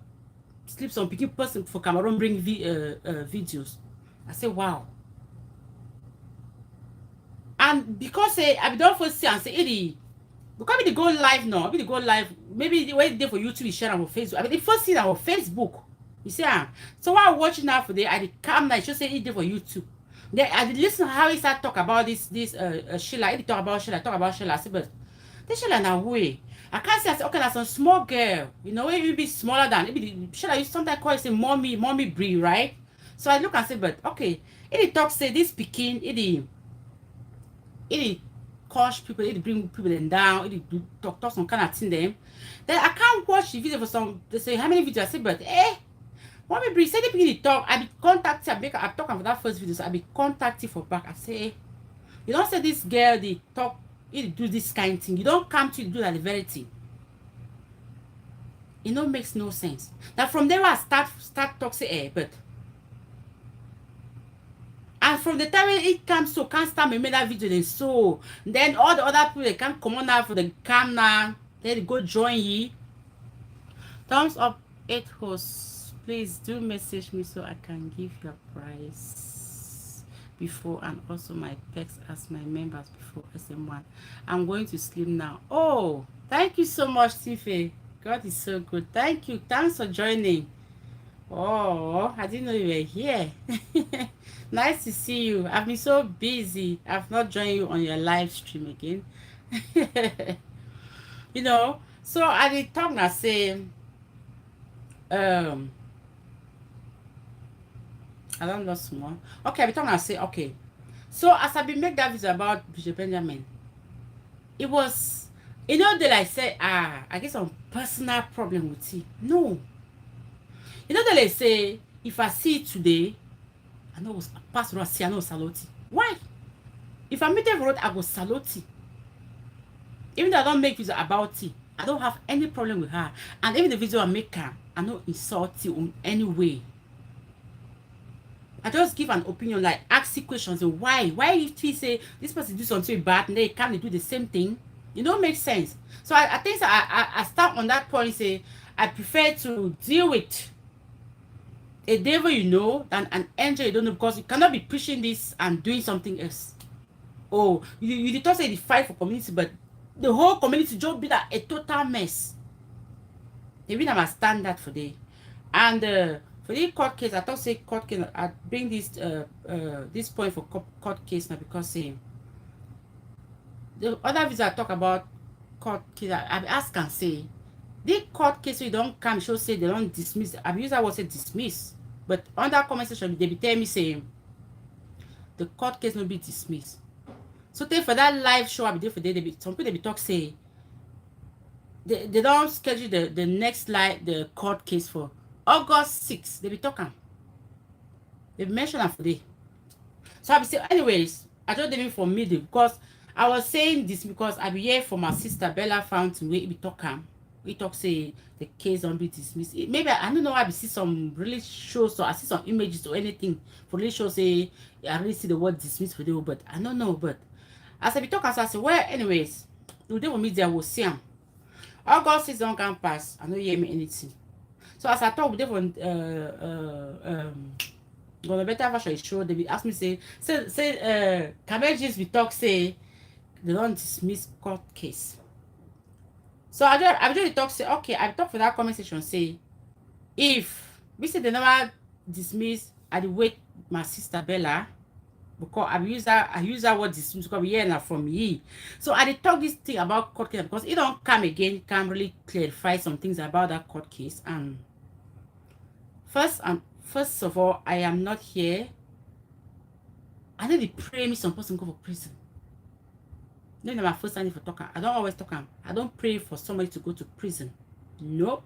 sleep some picky person for Cameroon bring videos. I say wow. And because I don't first see and say it because they go live now, they go live. Maybe the way they for YouTube is share on Facebook. I mean, they first see that on Facebook. You see, so while watching now for the I come now, just say it for YouTube. Then I listen how he start talk about this Sheila. He talk about Sheila. I say, but this Sheila now way. I can't say I say okay, that's a small girl. You know, it will be smaller than maybe Sheila. You sometimes call it say mommy Brie, right? So I look and say, but okay, it talk say this Pekin, it coach people, it bring people them down, it talk some kind of thing them. Then I can't watch the video for some. They say how many videos I say, but what me bring say they begin to talk. I be contacting, I talk for that first video, so I be contacting for back. I say, you don't say this girl they talk, it do this kind of thing. You don't come to do that the very thing. It no makes no sense. Now from there I start talk say but. And from the time it comes so can't start me make that video then so then all the other people they can't come on now for the cam now. They go join ye. Thumbs up 8 hosts. Please do message me so I can give your price before and also my text as my members before SM1. I'm going to sleep now. Oh, thank you so much, Tife. God is so good. Thank you. Thanks for joining. Oh, I didn't know you were here. Nice to see you. I've been so busy. I've not joined you on your live stream again. You know, so I did talk and say, I don't know small. Okay, I be talking and say, okay. So as I been make that video about Bishop Benjamin, it was, you know, that I say, I get some personal problem with it. No. You know that they say, if I see it today, I know I pass around, see, I know salute. Why? If I meet the road, I go salute. Even though I don't make video about it, I don't have any problem with her. And even the video I make her, I don't insult you in any way. I just give an opinion, like ask you questions. Why? Why if he say this person do something bad and they can't do the same thing? It don't make sense. So I think I start on that point. Say I prefer to deal with a devil you know than an angel you don't know, because you cannot be preaching this and doing something else. Oh, you don't say the fight for community, but the whole community just be that a total mess. They will never stand that for day. And for the court case, I thought say court case. I bring this point for court case now because the other videos I talk about court case, I ask and say the court case we don't come show say they don't dismiss. I use that word say dismiss, but on that comment section they be tell me saying the court case will be dismissed. So take for that live show I be there for day. Some people they be talk say they don't schedule the next live the court case for August 6th. They be talking. They mention that for day. So I be say anyways. I told them for me because I was saying this because I be here for my sister Bella Fountain where he be talking. We talk say the case don't be dismissed. Maybe I don't know. I be see some really shows or I see some images or anything for really show say I really see the word dismissed for them, but I don't know. But as I be talking, so I say well, anyways, today with me there will see him. August 6th don't come pass. I don't hear me anything. So as I talk with them But my better version is show. They be ask me say Cameroon we talk say they don't dismiss court case. So I just talk say okay, I talk for that comment section say if we say they never dismiss, I dey wait my sister Bella because I use that word dismiss because we hear now from ye. So I dey talk this thing about court case because it don't come again, can really clarify some things about that court case. And first of all, I am not here. I need to pray me some person go for prison. This is my first time for talking. I don't always talk. I don't pray for somebody to go to prison. No.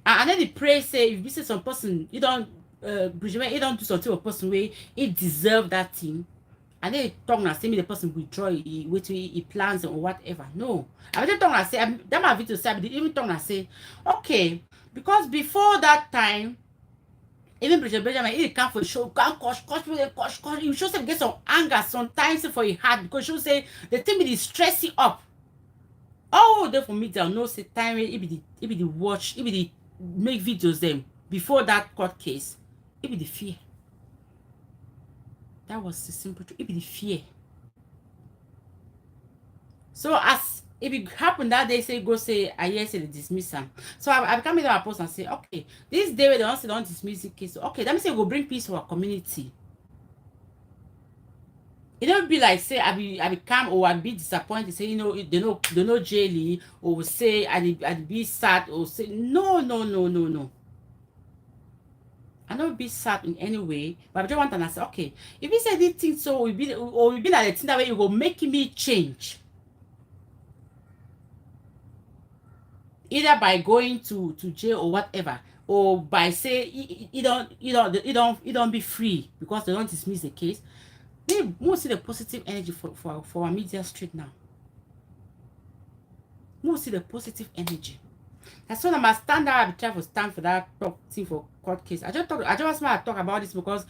And I need to pray say if this is some person you don't you don't do something for person way it deserve that thing. I need to talk now say me the person withdraw he plans or whatever. No. I just talk now say that my video say I even talk now say okay, because before that time even Benjamin, he come for show, come cosh, you show say get some anger sometimes for your heart because you say the thing be stress you up. Oh, there for me, they'll know say time it be the watch, it be the make videos them before that court case. It be the fear. That was the simple truth. It be the fear. So as if it happened that day, say go say I hear say they dismiss them. So I become a post and say, okay, this day where they don't dismiss the case. Okay, let me say go bring peace to our community. It don't be like say I become or I be disappointed, say they know jaily or say I be sad or say no. I don't be sad in any way, but I just want to say, okay, if you say this thing so we be like the thing that way you go make me change. Either by going to jail or whatever, or by say you don't be free because they don't dismiss the case. They won't see the positive energy for our media street now. Won't see the positive energy. That's when I must stand out. I try to stand for that talk thing for court case. I just want to talk about this because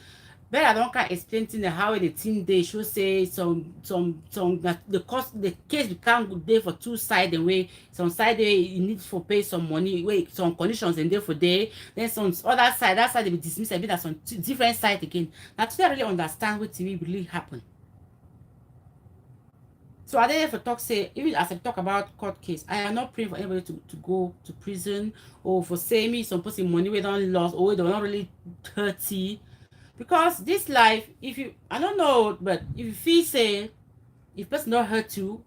but I don't can explain to how the thing they should say some the case become good day for two sides and way some side they you need for pay some money wait some conditions and there for day then some other side that side they be dismissed a bit as some different side again. Now today I really understand what really happen. So I didn't for talk say even as I talk about court case, I am not praying for anybody to go to prison or for say me some person money we don't lost or they don't really dirty. Because this life, if you, I don't know, but if you feel say, if person don't hurt you,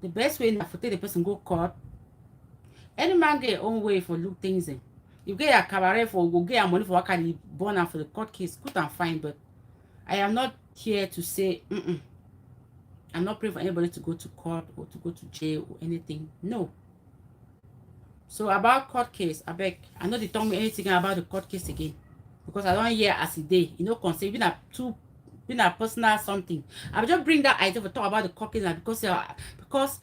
the best way now for take the person go court. Any man get own way for look things in. You get a cabaret for go get your money for what kind of born out for the court case, good and fine. But I am not here to say, I'm not praying for anybody to go to court or to go to jail or anything. No. So about court case, I beg, I know they told me anything about the court case again. Because I don't hear as a day, concern being a personal something. I will just bring that idea to talk about the court case because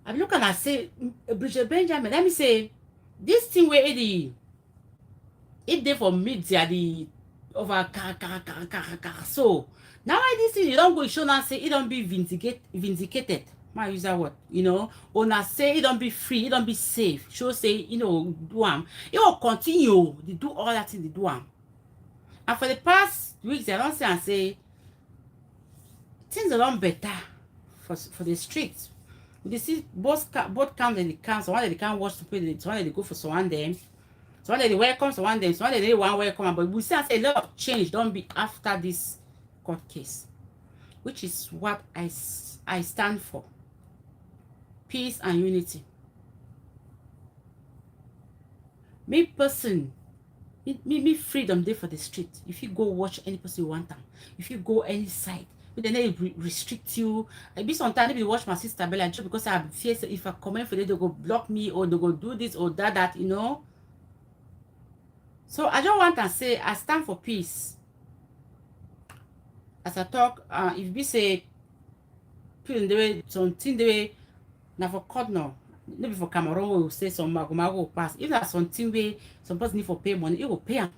I'm looking at say Benjamin, let me say this thing where it there for media the over so now this thing you don't go show and say it don't be vindicated. My use that word, or not say it don't be free, it don't be safe. Show say, do it will continue to do all that thing they do. And for the past weeks, I don't say and say things are not better for the streets. We see both camps and the camps. One that they can't watch to pay, one that they go for someone them, one that they welcome someone them, one that they want welcome. But we see and say a lot of change don't be after this court case, which is what I stand for: peace and unity. Me person. Me freedom there for the street. If you go watch any person you want them, if you go any side, but then they restrict you. I be sometimes they watch my sister Bella just because I fear if I comment for them, they go block me or they go do this or that. So I don't want to say I stand for peace. As I talk, if we say people the way something the way now for court now. Maybe for Cameroon we will say some mago pass. If there's something where some person need for pay money, it will pay them.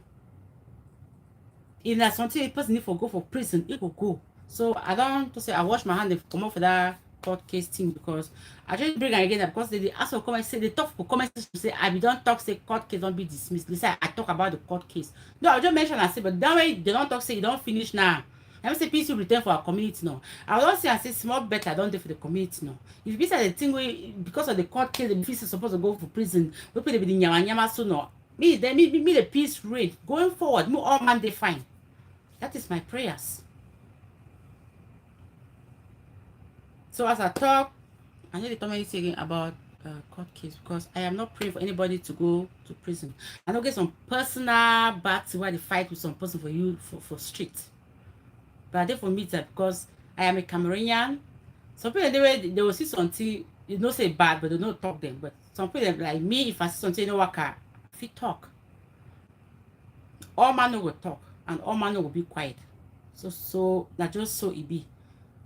If there's something a person need for go for prison, it will go. So I don't to say I wash my hand and come off for that court case thing because I just bring am again because they ask for comment say they talk for comment section say I be don't talk say court case don't be dismissed. They say I talk about the court case. No, I just mention and say but that way they don't talk say you don't finish now. I say peace will return for our community now. I don't say and say small better don't do for the community now. If you say the thing we because of the court case the peace is supposed to go for prison, we put the nyama so no. Me the peace rate going forward. Me all man they fine. That is my prayers. So as I talk, I need to tell me again about court case because I am not praying for anybody to go to prison. I don't get some personal battles where they fight with some person for you for street. But I did for me that because I am a Cameroonian. Some people they will see something, you don't say bad, but they don't talk them. But some people like me, if I see something, you know what, I fit talk. All man will talk and all man will be quiet. So not just so it be.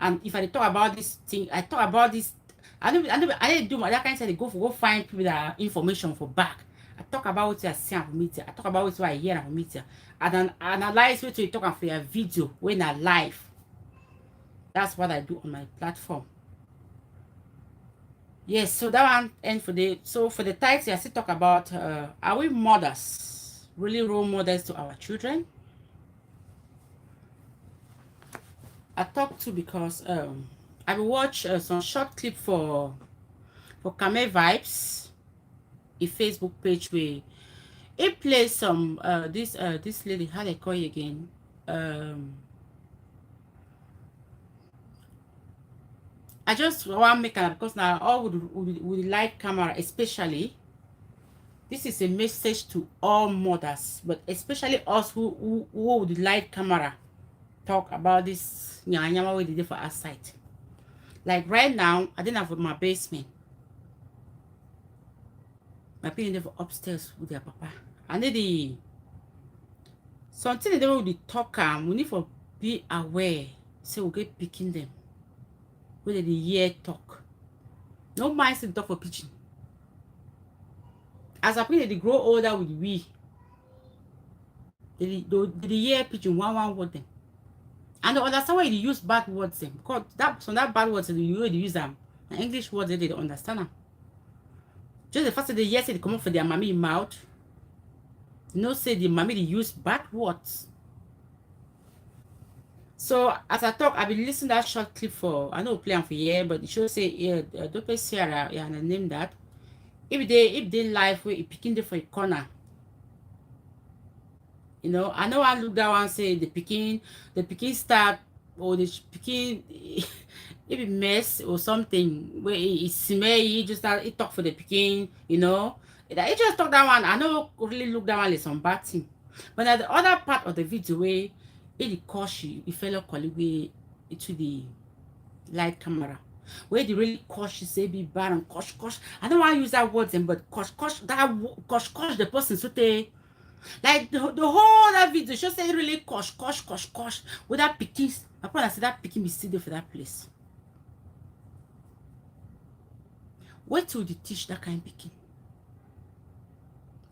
And if I talk about this thing, I talk about this. I didn't do my that kind of thing. Go find people that are information for back. I talk about what I see from media. I talk about what I hear from media. And then analyze what you talk for your video when I live. That's what I do on my platform. Yes, so that one end for the for the title I still talk about are we mothers, really role models to our children? I talk to because I will watch some short clip for Kame Vibes, a Facebook page where it plays some this lady, how they call you again? I just want to make it because now all would like camera, especially. This is a message to all mothers, but especially us who would like camera. Talk about this nyama we did for our site. Like right now, I didn't have my basement. My parents live upstairs with their papa. I need the something they will be talk we need to be aware. So we get picking them. Whether the year talk. No mind to talk for pitching. As I think they grow older with we. The year pitching one word them. And they understand why you use bad words them. Because that bad words you use them. And English words they don't understand them. Just the fact that the yes they come up for their mommy mouth. No say the mommy they use bad words. So as I talk, I've been listening to that short clip for I know play for year, but it should say don't pay Sarah, yeah, and I name that. If they life where it picking there for a corner. You know, I know I look down and say the picking start or the picking if it mess or something where it smell you just start it talk for the picking, you know. It just talk that one. I know really look that one like some bad thing. But at the other part of the video where it cautious, the fellow colleague to the light camera. Where they really cautious say be bad and cautious. I don't want to use that word then, but cautious the person so they like the whole that video just say really cautious with that picking. I probably say that picking be still there for that place. Where till they teach that kind of picking?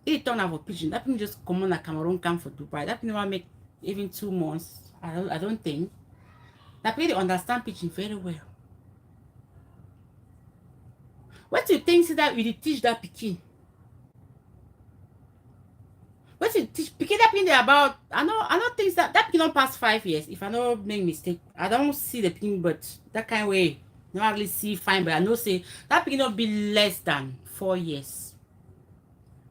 It turn out for pigeon. That thing just come on a Cameroon come for Dubai. That thing will make even 2 months. I don't think. That people understand pigeon very well. What do you think that we teach that picking? What you teach picking that picking about? I don't think that picking don't pass 5 years. If I don't make mistake, I don't see the picking, but that kind of way. Not really see fine, but I know say that picking don't be less than 4 years.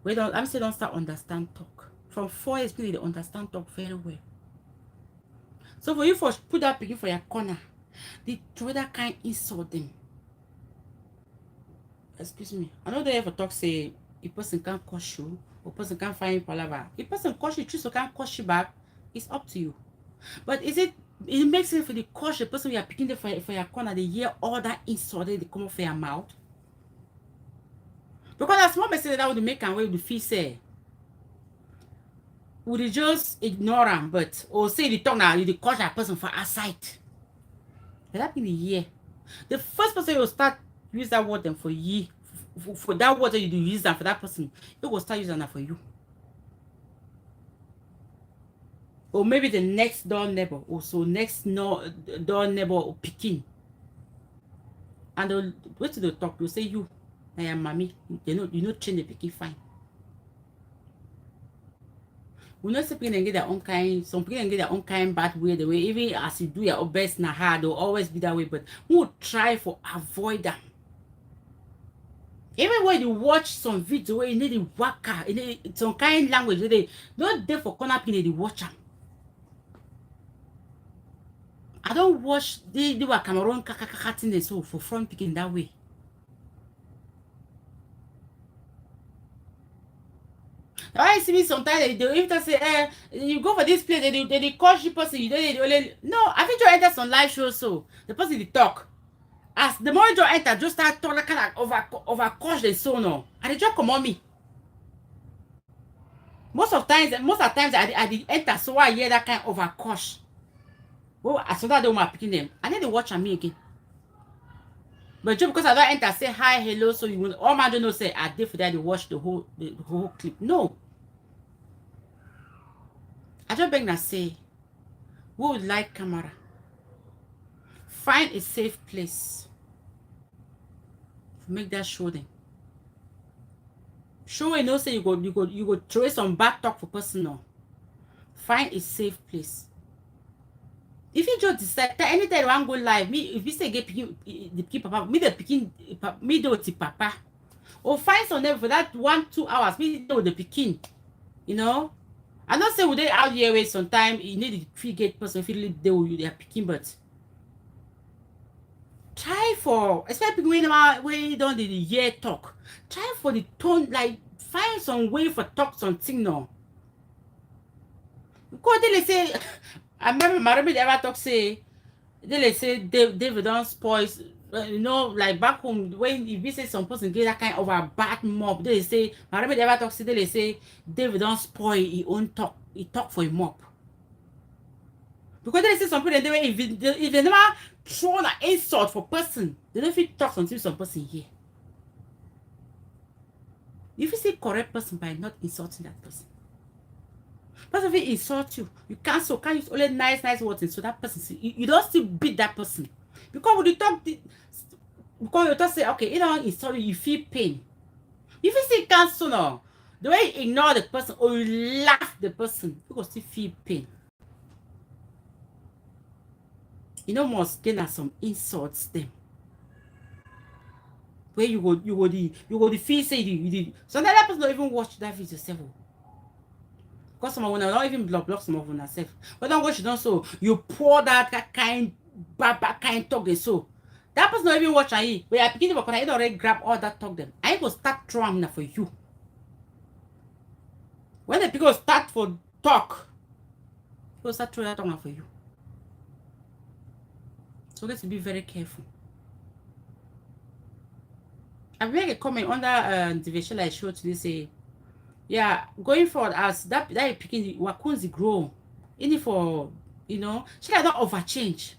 We don't. I'm saying don't start understand talk. From 4 years, people they understand talk very well. So for you first put that picking for your corner, they throw that kind insult them. Excuse me. I know they ever talk say a person can't curse you, or person can't find palaver. If person curse you, choose or can't curse you back, it's up to you. But it makes sense for the curse the person you are picking there for your corner, they hear all that insult they come off your mouth. Because that's one message that would make and way with feel say. Would you just ignore them, but or say the tongue now you curse that person for outside? That in the year. The first person you will start use that word then for you. For that word that you do use them for that person, it will start using that for you. Or maybe the next door neighbor, also next door neighbor or picking. and they'll wait till they talk. They'll say you, I am mommy. You know train the pikin fine. We know some people get their own kind. Some people get their own kind bad way. The way even as you do your best na hard, they'll always be that way. But we will try for avoid them. Even when you watch some video where you need the waka, you need some kind language, they don't there for corner pin they watch them. I don't watch they were Cameroon thing so for front picking that way. I see me sometimes they even say, you go for this place, they call you person, you don't no, I think you enter some live show so the person they talk. As the moment you enter, just start talking kind of over coach the so no. And they just come on me. Most of the times I enter, so I hear that kind of over coach. Well, as soon as they want picking them, and then they watch on me again. But just because I don't enter, say hi, hello, so you will all man don't know say I did for that they watch the whole clip. No. I just beg and say, we would like camera. Find a safe place. Make that show them. Show you know say you go throw some bad talk for personal. Find a safe place. If you just decide that anytime you want go live, me if you say get the pikin papa, me the pikin me do the papa. Or find some them for that 1-2 hours, me do the pikin. You know? I don't say would they out here wait sometime you need the free gate person if you live there with their pikin, but try for, especially when you don't the year talk. Try for the tone, like find some way for talk something now. Because they say, I remember my rabbi ever talk say, they say David don't spoil, you know, like back home when if you say some person get that kind of a bad mob, they say my rabbi ever talk say they say David don't spoil his own talk, he talk for a mob. Because they say some people they if they never throw an insult for person, they don't feel talk until some person here. If you say correct person by not insulting that person, person will insult you. You can't use only nice words so that person you don't still beat that person. Because when you talk because you talk say okay, you don't insult you feel pain. If you say cancel now, the way you ignore the person or you laugh the person, you will still feel pain. You know must gain some insults them. Where you go the feel say you did. So that person don't even watch that video yourself. Because some of them don't even block some of them themselves. But don't watch it don't so you pour that kind talk they so. That person don't even watch it. But I begin to I already grab all that talk them. I go start throwing for you. When the people start for talk, people start throwing that talk for you. So let's be very careful. I make a comment under the visual I showed today say, yeah, going forward as that picking wakunzi grow, in it for you know, she don't overchange.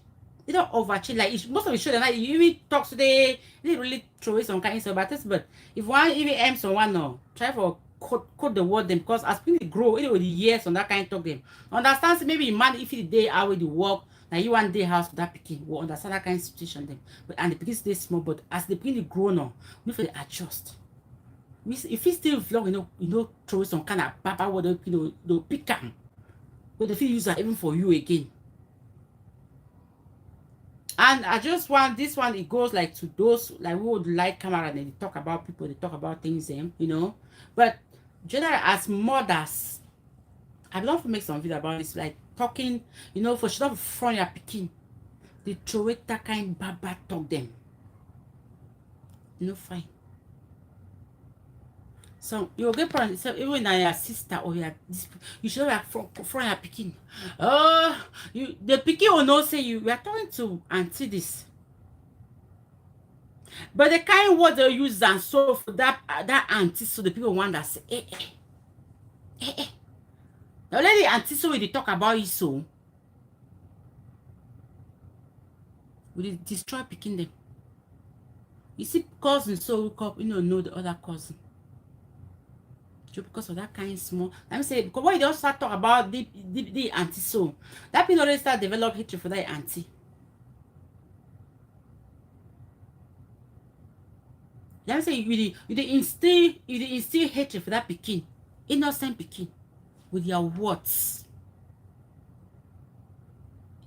They don't overchange like most of the show that you even talk today, they really throw it some kind of but if one even aim someone no, try for code the word them because as people grow, it will the years on that kind of talk them. Understand maybe man if the day out with the work. Now you one day house for that picking will understand that kind of situation them. But and the picking stay small, but as the picking grow now, we need to adjust. If you still vlog, you know, throw some kind of papa word, they'll pick them. But the feel use that even for you again. And I just want this one, it goes like to those like who would like camera and they talk about people, they talk about things them, you know. But generally as mothers, I'd love to make some video about this, like talking, you know, for sure front your picking. They throw it that kind bad talk them. No fine. So you'll get problem. So even your sister or your you should have front your picking. The picking will not say you are talking to auntie this. But the kind of word they use and so for that auntie, so the people want to say, The lady auntie so they talk about it so we destroy picking them. You see cousin so wake up, know the other cousin. Just because of that kind of small. Let me say because when you don't start talk about the auntie so that people already start develop hatred for that auntie. Let me say you dey instill hatred for that pikin, innocent pikin, with your words.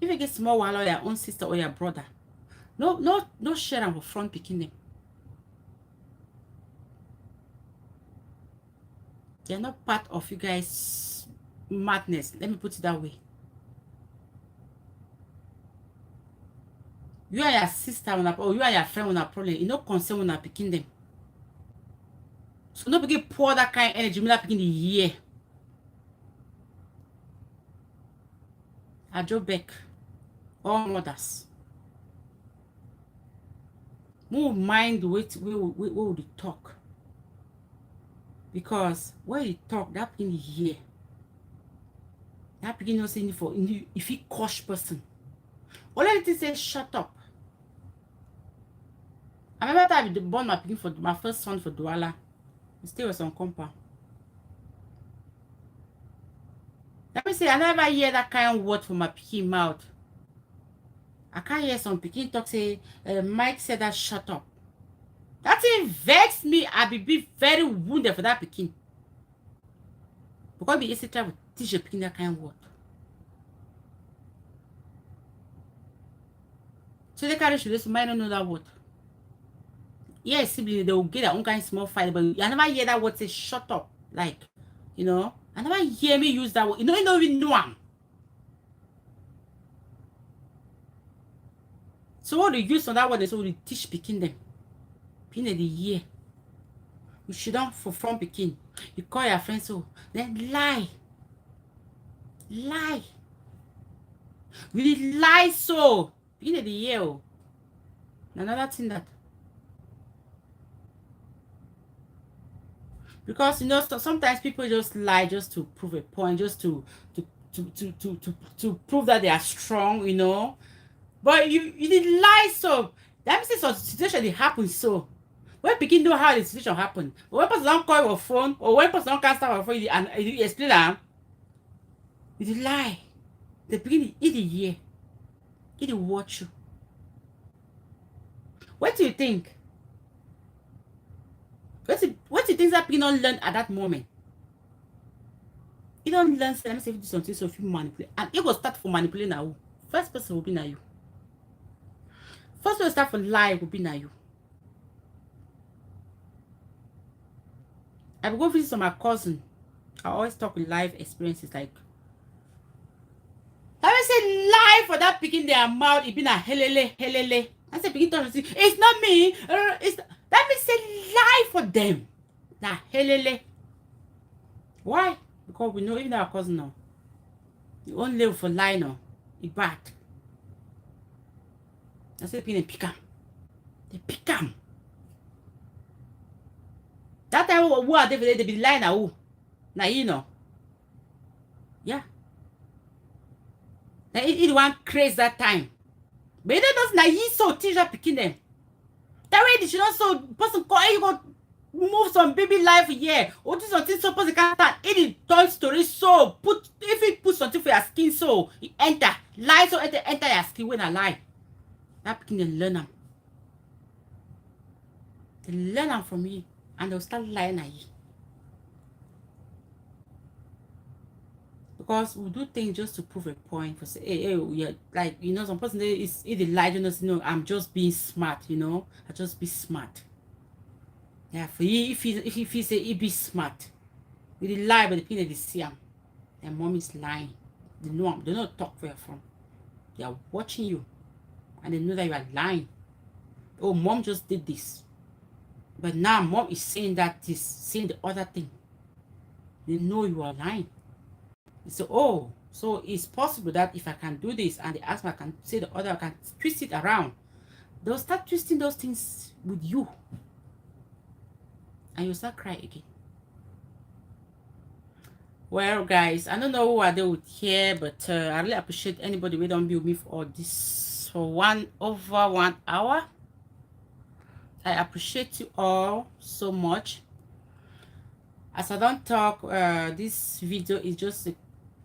If you get small wahala or your own sister or your brother, no share am for front pikin dem. They're not part of you guys' madness. Let me put it that way. You and your sister or you and your friend una problem, you no concern una pikin dem. So no begin pour that kind of energy make that pikin dey hear. Ajo back, all mothers. Move mind the way we dey talk. Because when you talk, that pikin dey hear. That pikin no say if he coach person. All anything say shut up. I remember that I born my pikin for my first son for Douala. He still was on compound. Let me say, I never hear that kind of word from my pikin mouth. I can't hear some pikin talk say, Mike said that shut up. That thing vexed me. I be very wounded for that pikin. Because be easy try to teach a pikin that kind of word. So they carry should might not know that word. Yes, sibling, they will get their own kind of small fight, but I never hear that word say shut up. Like, you know, I never hear me use that word. You don't even know am. So what they use on that word is what they teach pikin them. Pikin the year. You should not for front pikin. You call your friend so then lie. Lie. Really lie so. Pikin the year. Another thing that. Because you know sometimes people just lie just to prove a point, just to prove that they are strong, you know. But you did lie so. That means some situation they happen so. When begin know how the situation happened, but when person don't call your phone or when person don't cancel your phone and you explain them, you did lie. The beginning it year, it watch you. What do you think? What do you think that people don't learn at that moment? You don't learn, let me say, do something so if you manipulate. And it will start for manipulating now. First person will be now you. First person start for lie will be now you. I will go visit some of my cousin. I always talk with life experiences like. I will say lie for that picking their mouth, it be na helele. I say picking to say, it's not me. That means say lie for them. Na helele. Why? Because we know even our cousin now. You only live for lie now. It's bad. I say picking pick 'em. They pick 'em. That time who are they be lying now who? Now you know. Yeah. Now it one crazy that time. But it does now you so teacher picking them. That way they should not so person call you go move some baby life here. Or do something so person can't it is toy story so put if it put something for your skin so it enter. Lie so enter your skin when I lie. That picking they learn them. They learn them from you. And they'll start lying at you. Because we do things just to prove a point. For say, hey, yeah, like you know, some person is either lie, you know, I'm just being smart, you know, I just be smart. Yeah, for you, if he say he be smart, we dey lie, but the people they see him, their mom is lying. They know him, they don't talk where you're from. They are watching you, and they know that you are lying. Oh, mom just did this. But now mom is saying saying the other thing. They know you are lying. They say, oh, so it's possible that if I can do this and they ask me I can say the other, I can twist it around. They'll start twisting those things with you. And you'll start crying again. Well, guys, I don't know who are they with here, but I really appreciate anybody who don't be with me for all this for over 1 hour. I appreciate you all so much. As I don't talk, this video is just a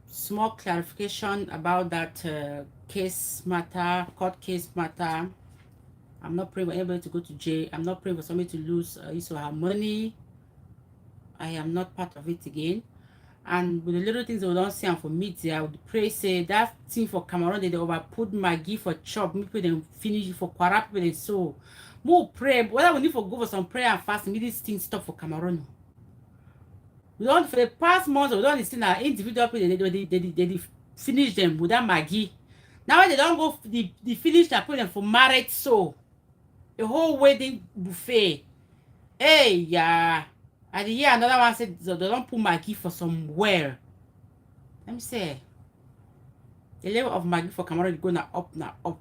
small clarification about that case matter, court case matter. I'm not praying for anybody to go to jail. I'm not praying for somebody to lose his or her money. I am not part of it again. And with the little things we don't see and for media, I would pray say that thing for Cameroon they over put Maggie for chop, people then finish it for Kwara people then so. More pray, whether we need for go for some prayer and fast, me this thing stop for Cameroon. We don't for the past months we don't see that individual people they finish them with that Maggie. Now they don't go the finish that put them for marriage so a whole wedding buffet. Hey yeah. At the year another one said so they don't put Maggie for somewhere. Let me say the level of Maggie for Cameroon is going up now up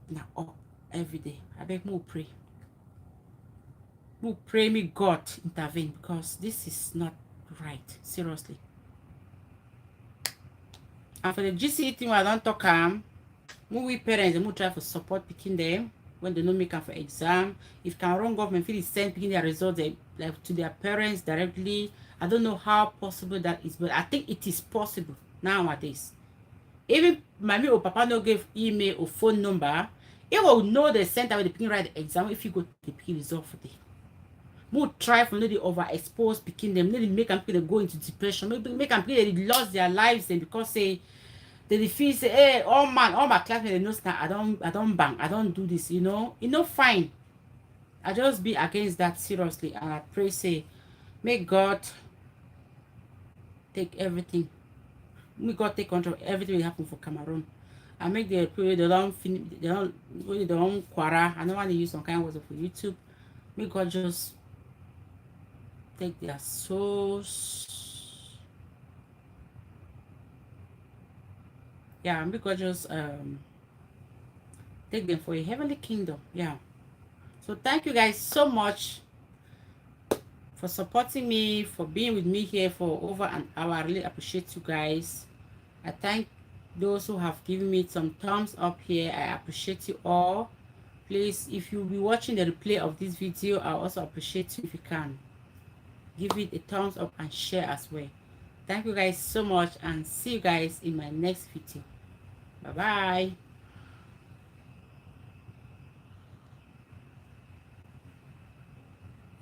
every day. I beg more pray. More pray me God intervene because this is not right. Seriously. And for the GCE thing I don't talk we parents we try to support picking them when they don't make up for exam. If Cameroon government feel send picking their results like to their parents directly. I don't know how possible that is, but I think it is possible nowadays. Even mommy or papa no give email or phone number, it will know the center where the picking write the exam if you go to the picking result for them. More try for no they overexpose picking them, no they make them people go into depression, maybe make them people they lost their lives and because they feel say, hey, all my classmates they know that I don't bang, I don't do this, you know fine. I just be against that seriously and I pray say, may God take everything. May God take control of everything will happen for Cameroon. I make the people they don't finish, they don't quarrel. I don't want to use some kind of words for YouTube. May God just take their souls. Yeah, may God just take them for a heavenly kingdom. Yeah. So thank you guys so much for supporting me, for being with me here for over an hour. I really appreciate you guys. I thank those who have given me some thumbs up here. I appreciate you all. Please, if you'll be watching the replay of this video, I also appreciate you if you can give it a thumbs up and share as well. Thank you guys so much and see you guys in my next video. Bye bye.